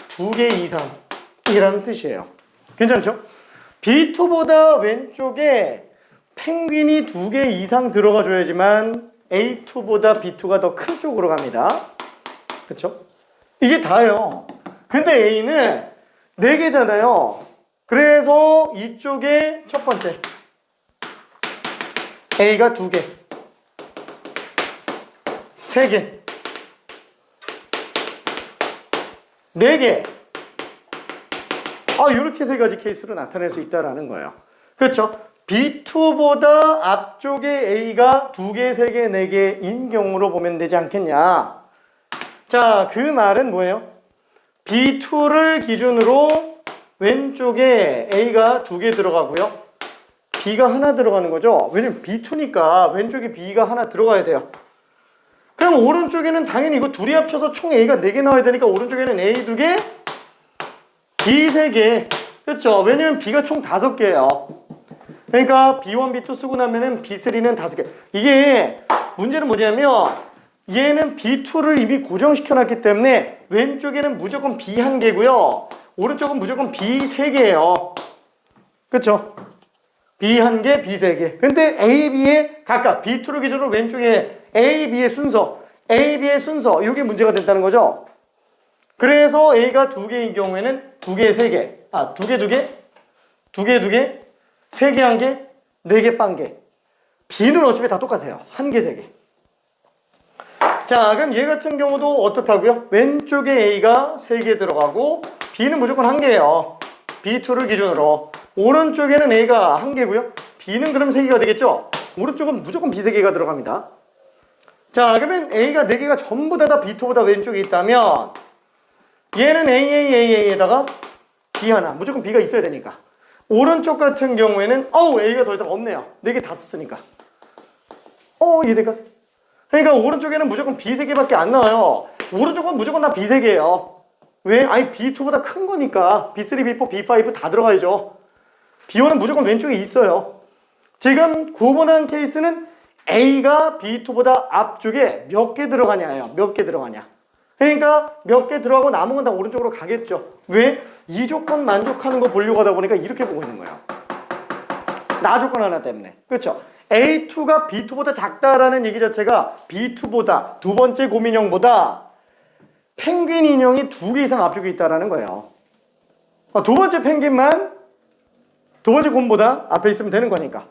2개 이상이라는 뜻이에요. 괜찮죠? B2보다 왼쪽에 펭귄이 2개 이상 들어가 줘야지만 A2보다 B2가 더 큰 쪽으로 갑니다. 그렇죠? 이게 다예요. 근데 A는 4개잖아요. 그래서 이쪽에 첫 번째 A가 2개, 3개, 4개. 이렇게 3가지 케이스로 나타낼 수 있다는 거예요. 그렇죠? B2보다 앞쪽에 A가 2개, 3개, 4개인 경우로 보면 되지 않겠냐. 자, 그 말은 뭐예요? B2를 기준으로 왼쪽에 A가 2개 들어가고요. B가 하나 들어가는 거죠. 왜냐면 B2니까 왼쪽에 B가 하나 들어가야 돼요. 그럼 오른쪽에는 당연히 이거 둘이 합쳐서 총 A가 4개 나와야 되니까 오른쪽에는 A 2개, B 3개. 그렇죠? 왜냐면 B가 총 5개예요. 그러니까 B1, B2 쓰고 나면은 B3는 5개. 이게 문제는 뭐냐면 얘는 B2를 이미 고정시켜 놨기 때문에 왼쪽에는 무조건 B 1개고요. 오른쪽은 무조건 B 3개예요. 그렇죠? B 1개, B 3개. 근데 A, B의 각각 B2를 기준으로 왼쪽에 A, B의 순서, A, B의 순서 이게 문제가 된다는 거죠. 그래서 A가 2개인 경우에는 2개, 3개. 2개, 2개? 2개, 2개? 3개, 1개? 4개, 빵개. B는 어차피 다 똑같아요. 1개, 3개. 자, 그럼 얘 같은 경우도 어떻다고요? 왼쪽에 A가 3개 들어가고 B는 무조건 1개예요. B2를 기준으로. 오른쪽에는 A가 1개고요. B는 그럼 3개가 되겠죠? 오른쪽은 무조건 B 3개가 들어갑니다. 자, 그러면 A가 4개가 전부 다 B2보다 왼쪽에 있다면 얘는 AAAA에다가 B 하나. 무조건 B가 있어야 되니까. 오른쪽 같은 경우에는 A가 더 이상 없네요. 4개 다 썼으니까. 얘네가. 그러니까 오른쪽에는 무조건 B 3개밖에 안 나와요. 오른쪽은 무조건 다 B 3개예요. 왜? B2보다 큰 거니까 B3, B4, B5 다 들어가야죠. B1은 무조건 왼쪽에 있어요. 지금 9번한 케이스는 A가 B2보다 앞쪽에 몇 개 들어가냐예요. 몇 개 들어가냐. 그러니까 몇 개 들어가고 남은 건 다 오른쪽으로 가겠죠. 왜? 이 조건 만족하는 거 보려고 하다 보니까 이렇게 보고 있는 거예요. 나 조건 하나 때문에. 그렇죠? A2가 B2보다 작다라는 얘기 자체가 B2보다 두 번째 곰인형보다 펭귄 인형이 2개 이상 앞쪽에 있다라는 거예요. 두 번째 펭귄만 두 번째 곰보다 앞에 있으면 되는 거니까.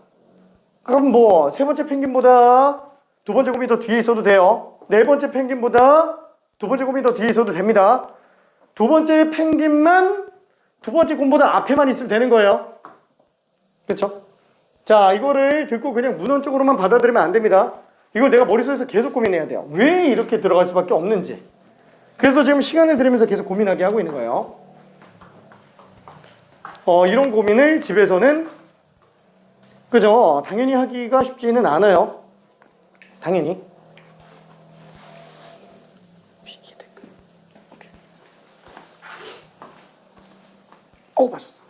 그럼 뭐 세 번째 펭귄보다 두 번째 곰이 더 뒤에 있어도 돼요. 네 번째 펭귄보다 두 번째 곰이 더 뒤에 있어도 됩니다. 두 번째 펭귄만 두 번째 곰보다 앞에만 있으면 되는 거예요. 그렇죠? 자, 이거를 듣고 그냥 문헌적으로만 받아들이면 안 됩니다. 이걸 내가 머릿속에서 계속 고민해야 돼요. 왜 이렇게 들어갈 수밖에 없는지. 그래서 지금 시간을 들이면서 계속 고민하게 하고 있는 거예요. 이런 고민을 집에서는 그죠? 당연히 하기가 쉽지는 않아요. 당연히. 맞았어.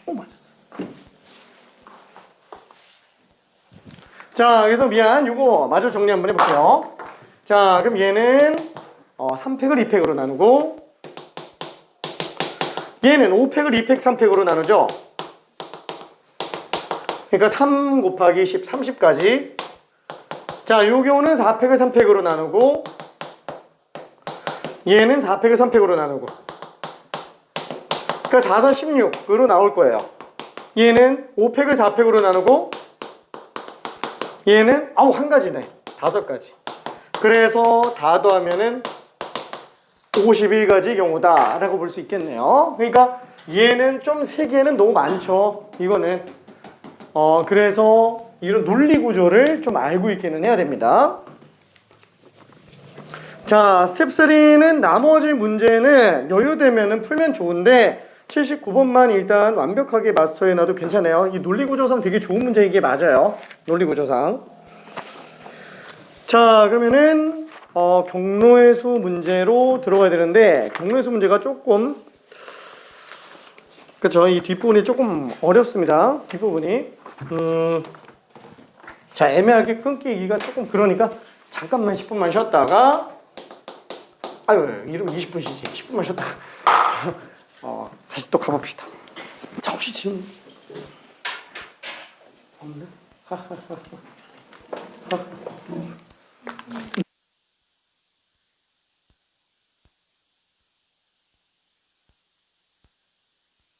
맞았어. 자, 그래서 미안. 요거 마저 정리 한번 해볼게요. 자, 그럼 얘는 3팩을 2팩으로 나누고 얘는 5팩을 2팩 3팩으로 나누죠. 그러니까 3 곱하기 10, 30까지. 자, 요 경우는 4팩을 3팩으로 나누고 얘는 4팩을 3팩으로 나누고 그러니까 4, 4, 16으로 나올 거예요. 얘는 5팩을 4팩으로 나누고 얘는 한 가지네. 5가지. 그래서 다 더하면은 51가지 경우다 라고 볼 수 있겠네요. 그러니까 얘는 좀 3개는 너무 많죠. 이거는 그래서 이런 논리 구조를 좀 알고 있기는 해야 됩니다. 자, 스텝 3는 나머지 문제는 여유되면은 풀면 좋은데 79번만 일단 완벽하게 마스터해놔도 괜찮아요. 이 논리 구조상 되게 좋은 문제 이게 맞아요. 논리 구조상. 자, 그러면은 경로의 수 문제로 들어가야 되는데 경로의 수 문제가 조금 그렇죠. 이 뒷부분이 조금 어렵습니다. 뒷부분이. 자, 애매하게 끊기기가 조금 그러니까 잠깐만 10분만 쉬었다가 아유, 이러면 20분 쉬지. 10분만 쉬었다가 다시 또 가봅시다. 자, 혹시 지금 없나?